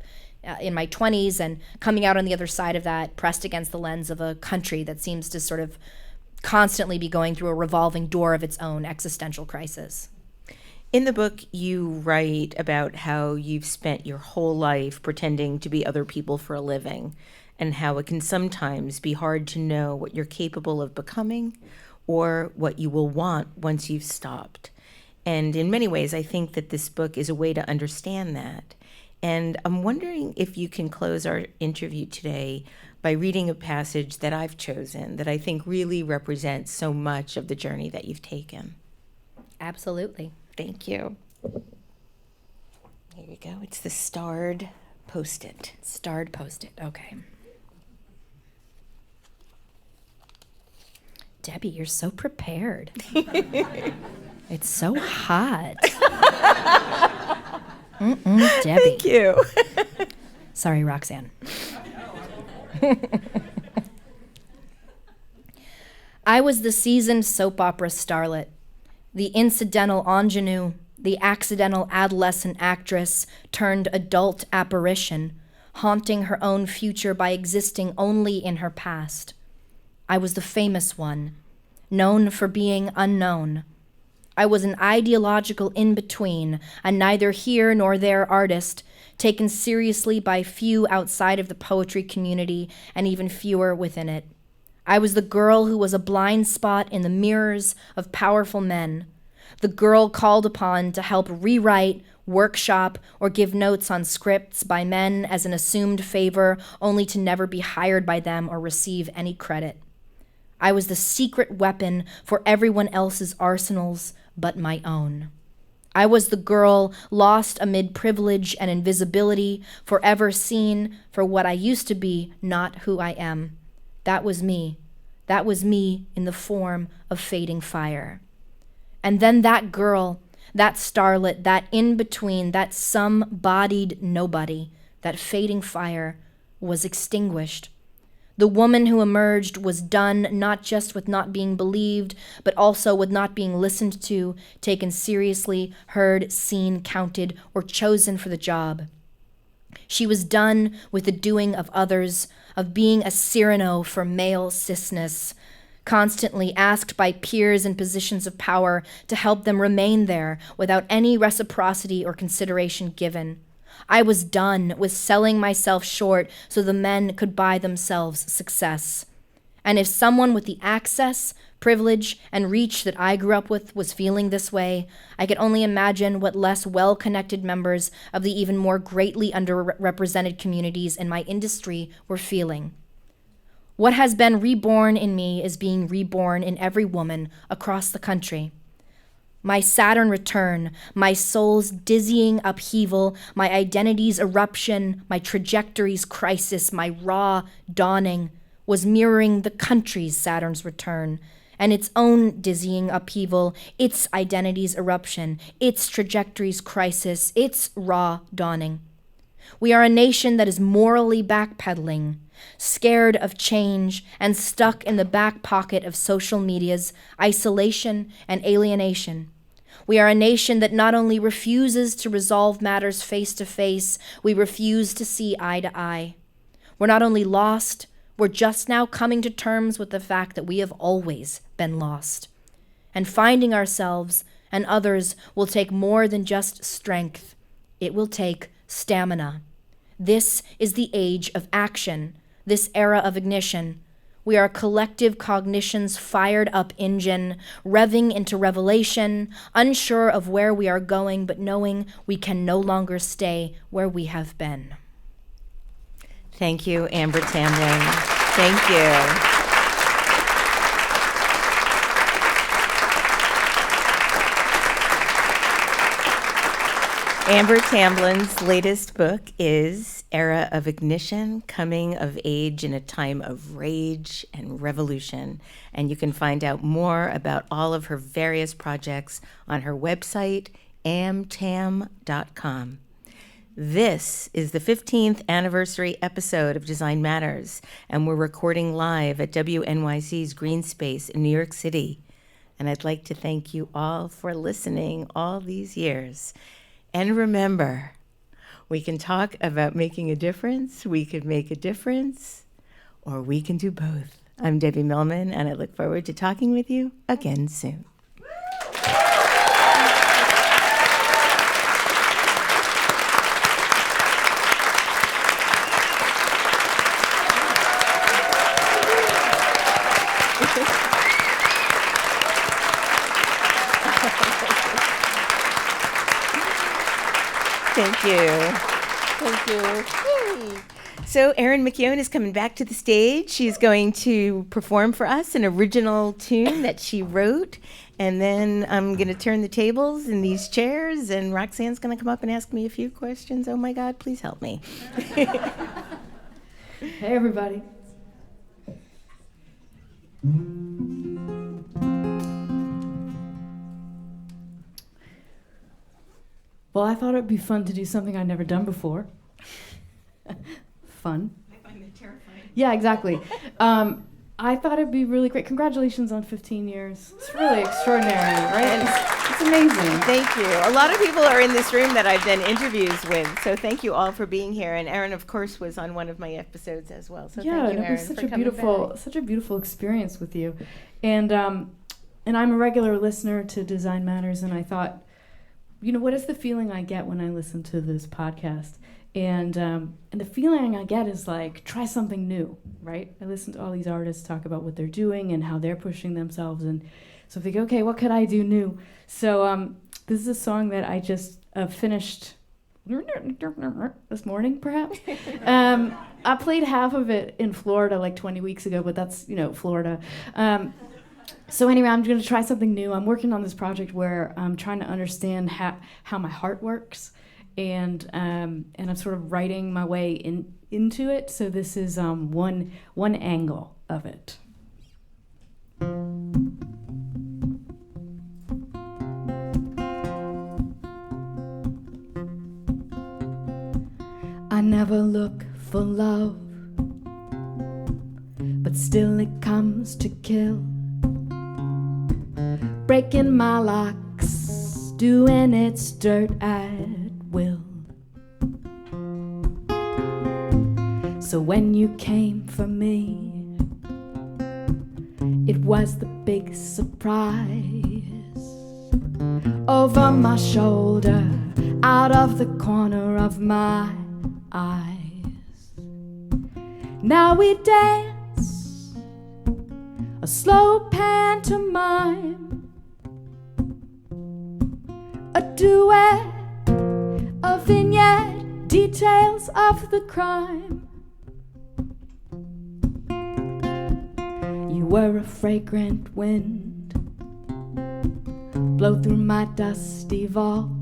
in my 20s and coming out on the other side of that, pressed against the lens of a country that seems to sort of constantly be going through a revolving door of its own existential crisis. In the book, you write about how you've spent your whole life pretending to be other people for a living, and how it can sometimes be hard to know what you're capable of becoming or what you will want once you've stopped. And in many ways, I think that this book is a way to understand that. And I'm wondering if you can close our interview today by reading a passage that I've chosen that I think really represents so much of the journey that you've taken. Absolutely. Thank you. Here we go. It's the starred Post-it. Starred Post-it. Okay. Debbie, you're so prepared. It's so hot. Debbie. Thank you. Sorry, Roxanne. I was the seasoned soap opera starlet, the incidental ingenue, the accidental adolescent actress turned adult apparition, haunting her own future by existing only in her past. I was the famous one, known for being unknown. I was an ideological in-between, a neither here nor there artist, taken seriously by few outside of the poetry community and even fewer within it. I was the girl who was a blind spot in the mirrors of powerful men, the girl called upon to help rewrite, workshop, or give notes on scripts by men as an assumed favor, only to never be hired by them or receive any credit. I was the secret weapon for everyone else's arsenals but my own. I was the girl lost amid privilege and invisibility, forever seen for what I used to be, not who I am. That was me. That was me in the form of fading fire. And then that girl, that starlet, that in-between, that some-bodied nobody, that fading fire was extinguished. The woman who emerged was done not just with not being believed, but also with not being listened to, taken seriously, heard, seen, counted, or chosen for the job. She was done with the doing of others, of being a Cyrano for male cisness, constantly asked by peers in positions of power to help them remain there without any reciprocity or consideration given. I was done with selling myself short so the men could buy themselves success. And if someone with the access, privilege, and reach that I grew up with was feeling this way, I could only imagine what less well-connected members of the even more greatly underrepresented communities in my industry were feeling. What has been reborn in me is being reborn in every woman across the country. My Saturn return, my soul's dizzying upheaval, my identity's eruption, my trajectory's crisis, my raw dawning was mirroring the country's Saturn's return and its own dizzying upheaval, its identity's eruption, its trajectory's crisis, its raw dawning. We are a nation that is morally backpedaling, scared of change and stuck in the back pocket of social media's isolation and alienation. We are a nation that not only refuses to resolve matters face to face, we refuse to see eye to eye. We're not only lost, we're just now coming to terms with the fact that we have always been lost. And finding ourselves and others will take more than just strength. It will take stamina. This is the age of action, this era of ignition. We are a collective cognition's fired up engine, revving into revelation, unsure of where we are going, but knowing we can no longer stay where we have been. Thank you, Amber Tamblyn. Thank you. Amber Tamblyn's latest book is Era of Ignition, Coming of Age in a Time of Rage and Revolution. And you can find out more about all of her various projects on her website, amtam.com. This is the 15th anniversary episode of Design Matters, and we're recording live at WNYC's Green Space in New York City. And I'd like to thank you all for listening all these years. And remember, we can talk about making a difference, we could make a difference, or we can do both. I'm Debbie Millman, and I look forward to talking with you again soon. Thank you. Thank you. Yay. So Erin McKeown is coming back to the stage. She's going to perform for us an original tune that she wrote. And then I'm going to turn the tables in these chairs, and Roxanne's going to come up and ask me a few questions. Oh, my God, please help me. Hey, everybody. Well, I thought it'd be fun to do something I'd never done before. Fun. I find it terrifying. Yeah, exactly. I thought it'd be really great. Congratulations on 15 years. It's really extraordinary, right? It's amazing. Thank you. A lot of people are in this room that I've done interviews with, so thank you all for being here. And Erin, of course, was on one of my episodes as well. So yeah, thank you, it Erin, was for coming back. such a beautiful experience with you. And I'm a regular listener to Design Matters, and I thought, you know, what is the feeling I get when I listen to this podcast? And the feeling I get is like, try something new, right? I listen to all these artists talk about what they're doing and how they're pushing themselves. And so I think, okay, what could I do new? So this is a song that I just finished this morning, perhaps. I played half of it in Florida like 20 weeks ago, but that's, you know, Florida. So anyway, I'm going to try something new. I'm working on this project where I'm trying to understand how my heart works, and I'm sort of writing my way into it. So this is one angle of it. I never look for love, but still it comes to kill. Breaking my locks, doing its dirt at will. So when you came for me, it was the big surprise. Over my shoulder, out of the corner of my eyes. Now we dance a slow pantomime, a duet, a vignette, details of the crime. You were a fragrant wind, blow through my dusty vault.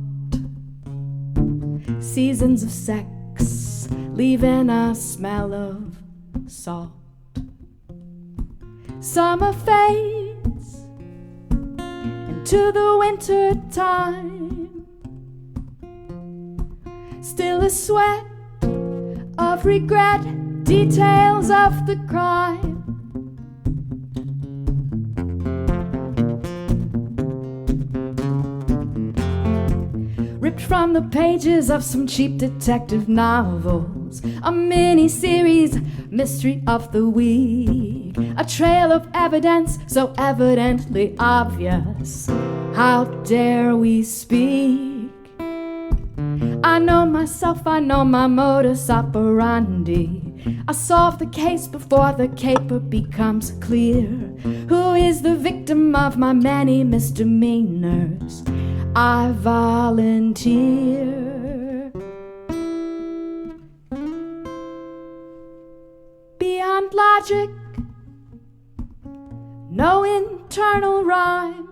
Seasons of sex, leaving a smell of salt. Summer fades into the winter time. Still a sweat of regret, details of the crime. Ripped from the pages of some cheap detective novels, a mini-series, mystery of the week, a trail of evidence so evidently obvious. How dare we speak? I know myself, I know my modus operandi. I solve the case before the caper becomes clear. Who is the victim of my many misdemeanors? I volunteer. Beyond logic, no internal rhyme.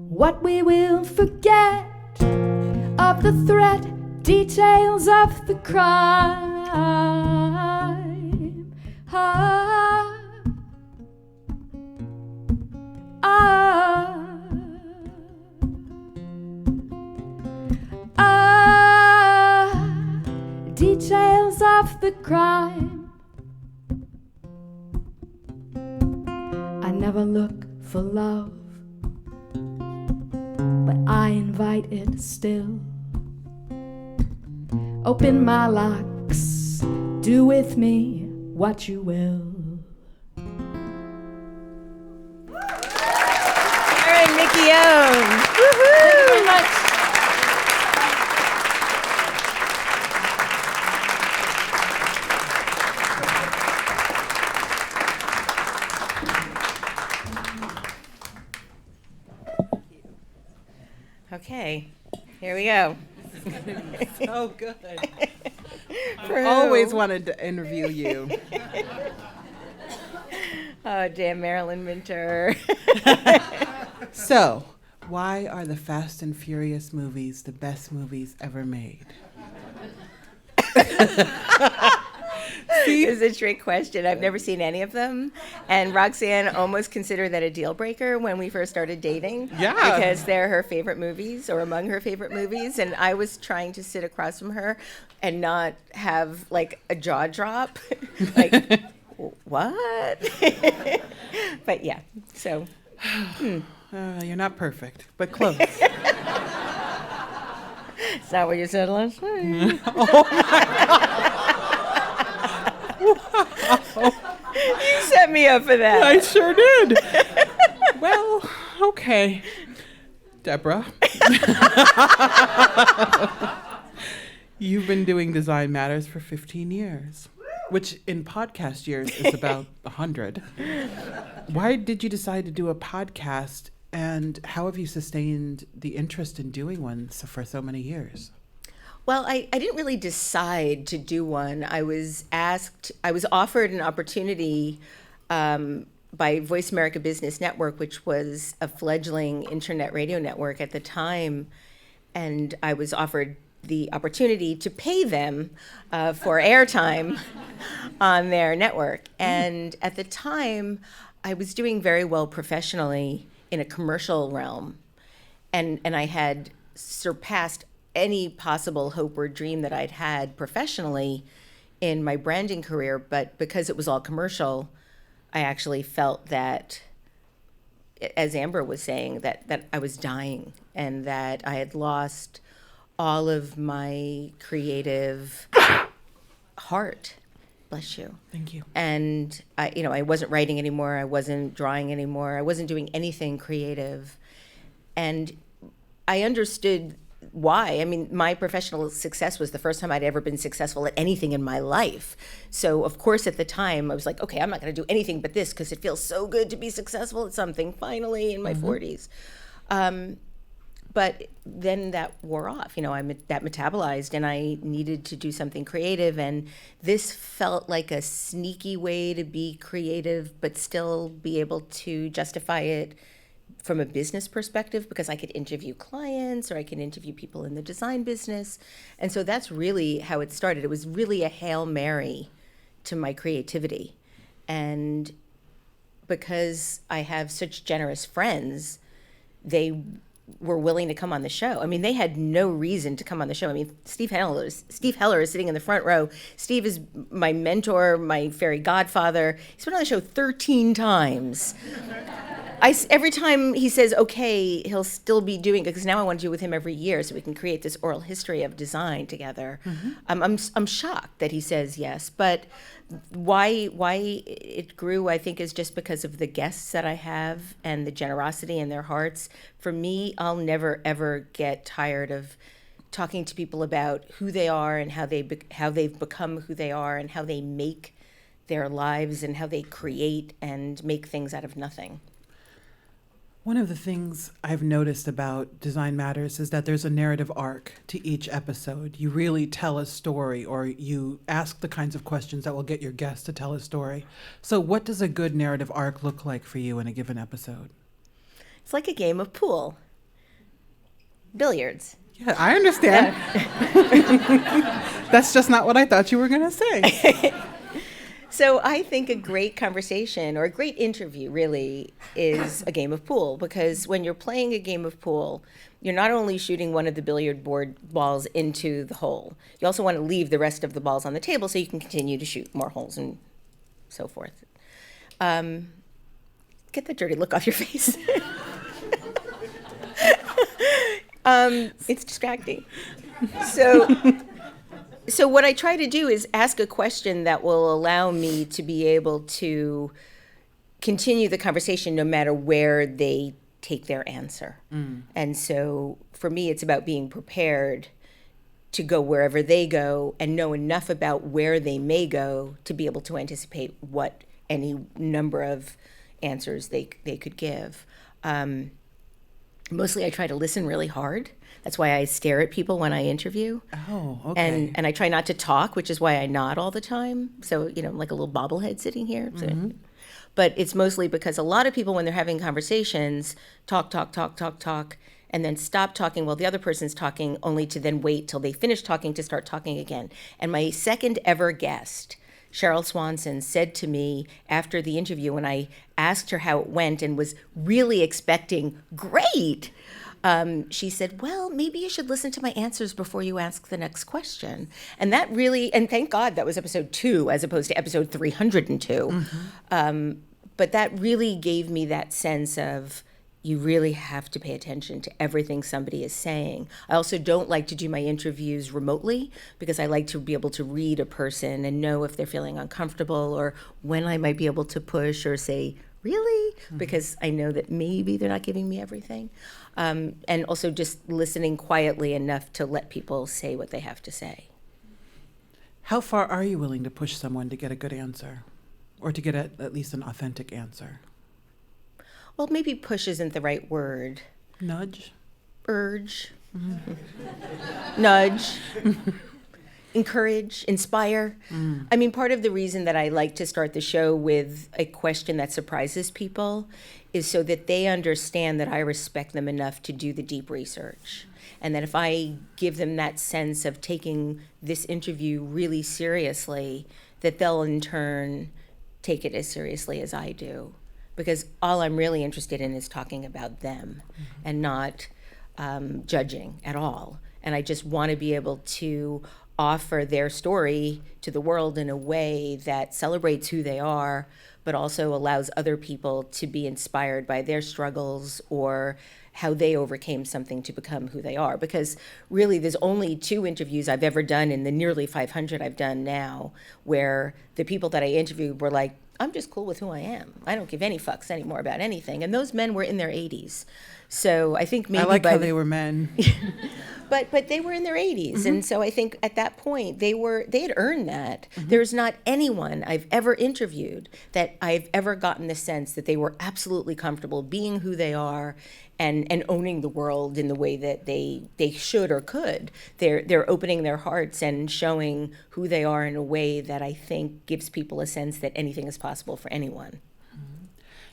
What we will forget of the threat, details of the crime. Details of the crime. I never look for love, but I invite it still. Open my locks, do with me what you will. Erin McKeown. Woohoo! Thank you very much. Okay, here we go. So good. I always wanted to interview you. Oh, damn Marilyn Minter. So, why are the Fast and Furious movies the best movies ever made? It's a trick question. I've never seen any of them. And Roxanne almost considered that a deal breaker when we first started dating. Yeah. Because they're her favorite movies or among her favorite movies. And I was trying to sit across from her and not have like a jaw drop. Like, what? But yeah, so. You're not perfect, but close. Is that what you said last night? Oh my God. You set me up for that. I sure did. Well, okay. Deborah. You've been doing Design Matters for 15 years, which in podcast years is about 100. Why did you decide to do a podcast, and how have you sustained the interest in doing one for so many years? Well, I didn't really decide to do one. I was offered an opportunity by Voice America Business Network, which was a fledgling internet radio network at the time, and I was offered the opportunity to pay them for airtime on their network. And at the time, I was doing very well professionally in a commercial realm, and I had surpassed any possible hope or dream that I'd had professionally in my branding career. But because it was all commercial, I actually felt that, as Amber was saying, that I was dying and that I had lost all of my creative heart. Bless you. Thank you. And I wasn't writing anymore. I wasn't drawing anymore. I wasn't doing anything creative. And I understood why. I mean, my professional success was the first time I'd ever been successful at anything in my life. So, of course, at the time, I was like, okay, I'm not going to do anything but this because it feels so good to be successful at something finally in my 40s. But then that wore off. That metabolized, and I needed to do something creative. And this felt like a sneaky way to be creative, but still be able to justify it from a business perspective, because I could interview clients or I can interview people in the design business. And so that's really how it started. It was really a Hail Mary to my creativity. And because I have such generous friends, they were willing to come on the show. I mean, they had no reason to come on the show. I mean, Steve Heller is sitting in the front row. Steve is my mentor, my fairy godfather. He's been on the show 13 times. Every time he says, okay, he'll still be doing it, because now I want to do it with him every year so we can create this oral history of design together. I'm shocked that he says yes, but why it grew, I think, is just because of the guests that I have and the generosity in their hearts. For me, I'll never, ever get tired of talking to people about who they are and how they've become who they are and how they make their lives and how they create and make things out of nothing. One of the things I've noticed about Design Matters is that there's a narrative arc to each episode. You really tell a story, or you ask the kinds of questions that will get your guests to tell a story. So what does a good narrative arc look like for you in a given episode? It's like a game of pool. Billiards. Yeah, I understand. That's just not what I thought you were going to say. So I think a great conversation or a great interview really is a game of pool, because when you're playing a game of pool, you're not only shooting one of the billiard board balls into the hole, you also want to leave the rest of the balls on the table so you can continue to shoot more holes and so forth. Get the dirty look off your face. It's distracting. So what I try to do is ask a question that will allow me to be able to continue the conversation no matter where they take their answer. And so for me, it's about being prepared to go wherever they go and know enough about where they may go to be able to anticipate what any number of answers they could give. Mostly I try to listen really hard. That's why I stare at people when I interview. Oh, okay. And I try not to talk, which is why I nod all the time. So, like a little bobblehead sitting here. So, but it's mostly because a lot of people, when they're having conversations, talk, and then stop talking while the other person's talking, only to then wait till they finish talking to start talking again. And my second ever guest, Cheryl Swanson, said to me after the interview, when I asked her how it went and was really expecting great, she said, well, maybe you should listen to my answers before you ask the next question. And that really, and thank God that was episode 2 as opposed to episode 302. But that really gave me that sense of, you really have to pay attention to everything somebody is saying. I also don't like to do my interviews remotely, because I like to be able to read a person and know if they're feeling uncomfortable or when I might be able to push or say, really? Because I know that maybe they're not giving me everything. And also just listening quietly enough to let people say what they have to say. How far are you willing to push someone to get a good answer, or to get at least an authentic answer? Well, maybe push isn't the right word. Nudge? Urge. Nudge. encourage, inspire. I mean, part of the reason that I like to start the show with a question that surprises people is so that they understand that I respect them enough to do the deep research. And that if I give them that sense of taking this interview really seriously, that they'll in turn take it as seriously as I do. Because all I'm really interested in is talking about them and not judging at all. And I just want to be able to offer their story to the world in a way that celebrates who they are, but also allows other people to be inspired by their struggles or how they overcame something to become who they are. Because really, there's only 2 interviews I've ever done in the nearly 500 I've done now, where the people that I interviewed were like, I'm just cool with who I am. I don't give any fucks anymore about anything. And those men were in their 80s. So I think maybe I like how they were men. But they were in their 80s, and so I think at that point they had earned that. There's not anyone I've ever interviewed that I've ever gotten the sense that they were absolutely comfortable being who they are and owning the world in the way that they should or could. They're opening their hearts and showing who they are in a way that I think gives people a sense that anything is possible for anyone.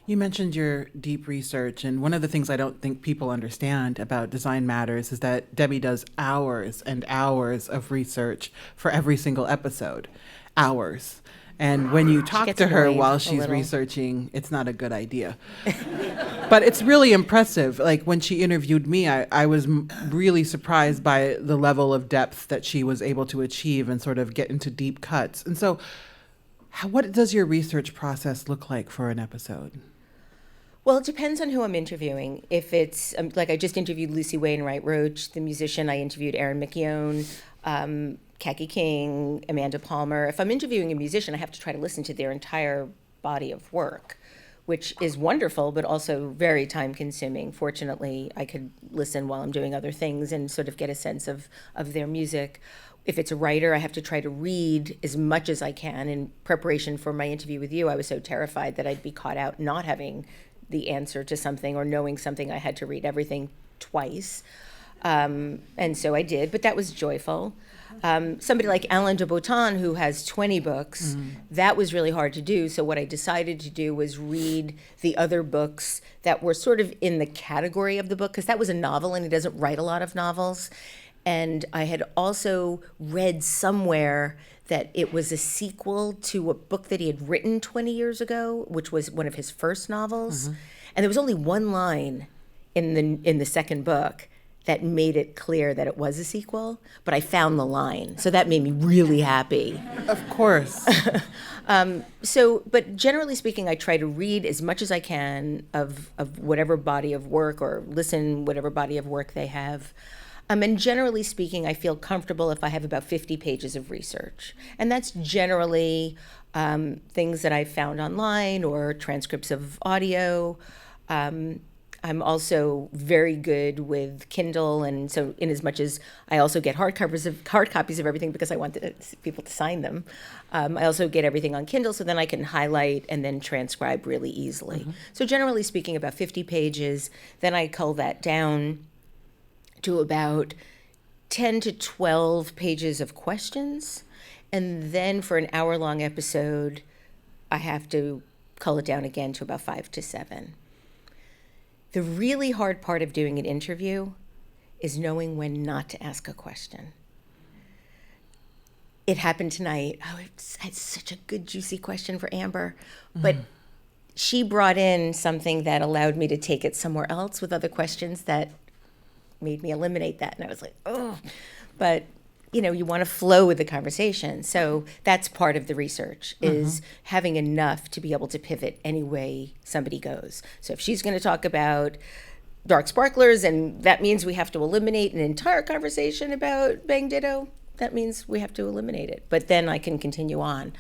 You mentioned your deep research, and one of the things I don't think people understand about Design Matters is that Debbie does hours and hours of research for every single episode. Hours. And when you talk to her while she's researching, it's not a good idea. But it's really impressive. Like when she interviewed me, I was really surprised by the level of depth that she was able to achieve and sort of get into deep cuts. And so what does your research process look like for an episode? Well, it depends on who I'm interviewing. If it's, like I just interviewed Lucy Wainwright Roach, the musician, I interviewed Erin McKeown, Khaki King, Amanda Palmer. If I'm interviewing a musician, I have to try to listen to their entire body of work, which is wonderful, but also very time-consuming. Fortunately, I could listen while I'm doing other things and sort of get a sense of their music. If it's a writer, I have to try to read as much as I can. In preparation for my interview with you, I was so terrified that I'd be caught out not having the answer to something or knowing something. I had to read everything twice. And so I did, but that was joyful. Somebody like Alain de Botton, who has 20 books, that was really hard to do. So what I decided to do was read the other books that were sort of in the category of the book, because that was a novel and he doesn't write a lot of novels. And I had also read somewhere that it was a sequel to a book that he had written 20 years ago, which was one of his first novels. And there was only one line in the second book that made it clear that it was a sequel, but I found the line. So that made me really happy. Of course. But generally speaking, I try to read as much as I can of whatever body of work or listen whatever body of work they have. And generally speaking, I feel comfortable if I have about 50 pages of research. And that's generally things that I've found online or transcripts of audio. I'm also very good with Kindle, and so in as much as I also get hard copies of everything because I want people to sign them. I also get everything on Kindle, so then I can highlight and then transcribe really easily. So generally speaking, about 50 pages. Then I cull that down to about 10 to 12 pages of questions. And then for an hour-long episode, I have to cull it down again to about 5 to 7. The really hard part of doing an interview is knowing when not to ask a question. It happened tonight. Oh, I had such a good, juicy question for Amber. But she brought in something that allowed me to take it somewhere else with other questions that made me eliminate that. And I was like, oh. But you want to flow with the conversation. So that's part of the research, is having enough to be able to pivot any way somebody goes. So if she's going to talk about dark sparklers, and that means we have to eliminate an entire conversation about Bang Ditto, that means we have to eliminate it. But then I can continue on.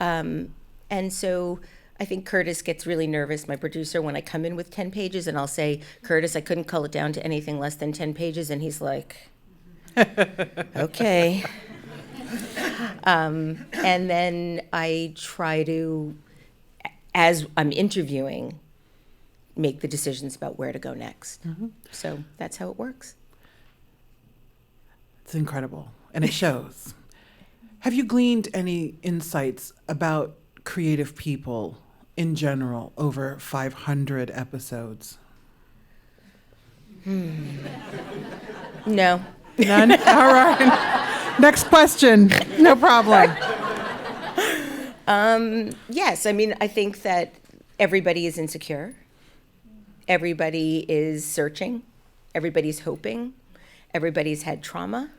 And so I think Curtis gets really nervous, my producer, when I come in with 10 pages and I'll say, Curtis, I couldn't cull it down to anything less than 10 pages. And he's like, okay. And then I try to, as I'm interviewing, make the decisions about where to go next. So that's how it works. It's incredible. And it shows. Have you gleaned any insights about creative people in general over 500 episodes? No. None? All right. Next question. No problem. Yes, I mean, I think that everybody is insecure. Everybody is searching. Everybody's hoping. Everybody's had trauma.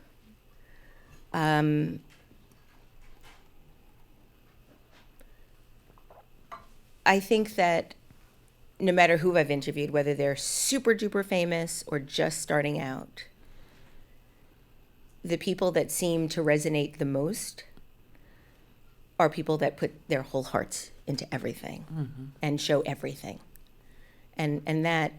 I think that no matter who I've interviewed, whether they're super duper famous or just starting out, the people that seem to resonate the most are people that put their whole hearts into everything and show everything. And that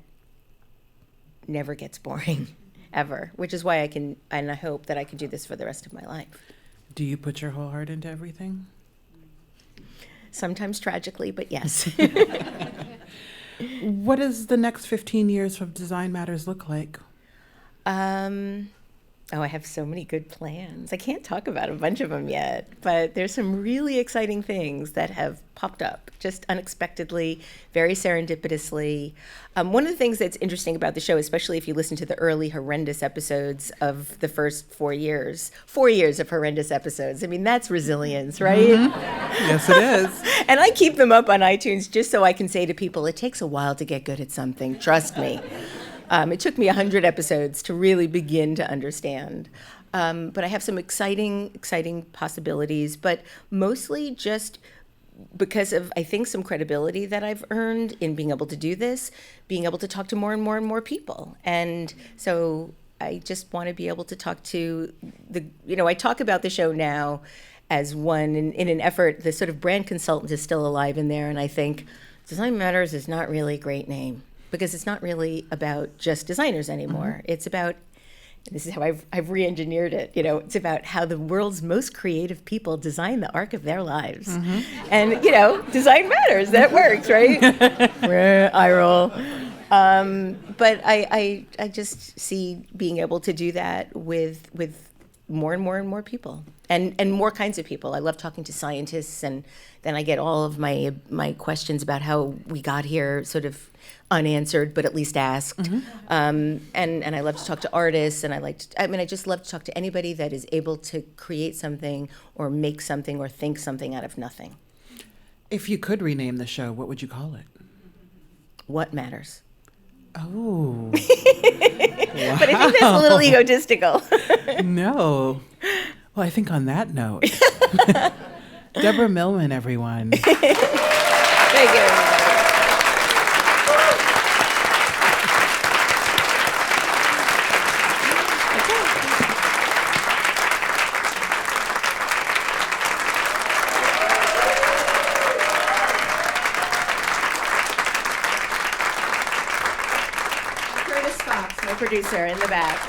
never gets boring, ever, which is why I hope that I can do this for the rest of my life. Do you put your whole heart into everything? Sometimes tragically, but yes. What does the next 15 years of Design Matters look like? I have so many good plans. I can't talk about a bunch of them yet, but there's some really exciting things that have popped up just unexpectedly, very serendipitously. One of the things that's interesting about the show, especially if you listen to the early horrendous episodes of the first 4 years of horrendous episodes, I mean, that's resilience, right? Yes, it is. And I keep them up on iTunes just so I can say to people, it takes a while to get good at something, trust me. It took me 100 episodes to really begin to understand. But I have some exciting possibilities, but mostly just because of, I think, some credibility that I've earned in being able to do this, being able to talk to more and more and more people. And so I just want to be able to talk to I talk about the show now as one in an effort, the sort of brand consultant is still alive in there. And I think Design Matters is not really a great name, because it's not really about just designers anymore. It's about, this is how I've re-engineered it, it's about how the world's most creative people design the arc of their lives. And, design matters, that works, right? Eye roll. But I just see being able to do that with more and more and more people. And more kinds of people. I love talking to scientists, and then I get all of my questions about how we got here sort of unanswered, but at least asked. And I love to talk to artists, and I just love to talk to anybody that is able to create something or make something or think something out of nothing. If you could rename the show, what would you call it? What Matters? Oh. But I think that's a little egotistical. No. Well, I think on that note, Deborah Millman, everyone. Thank you. Curtis Fox, my producer, in the back.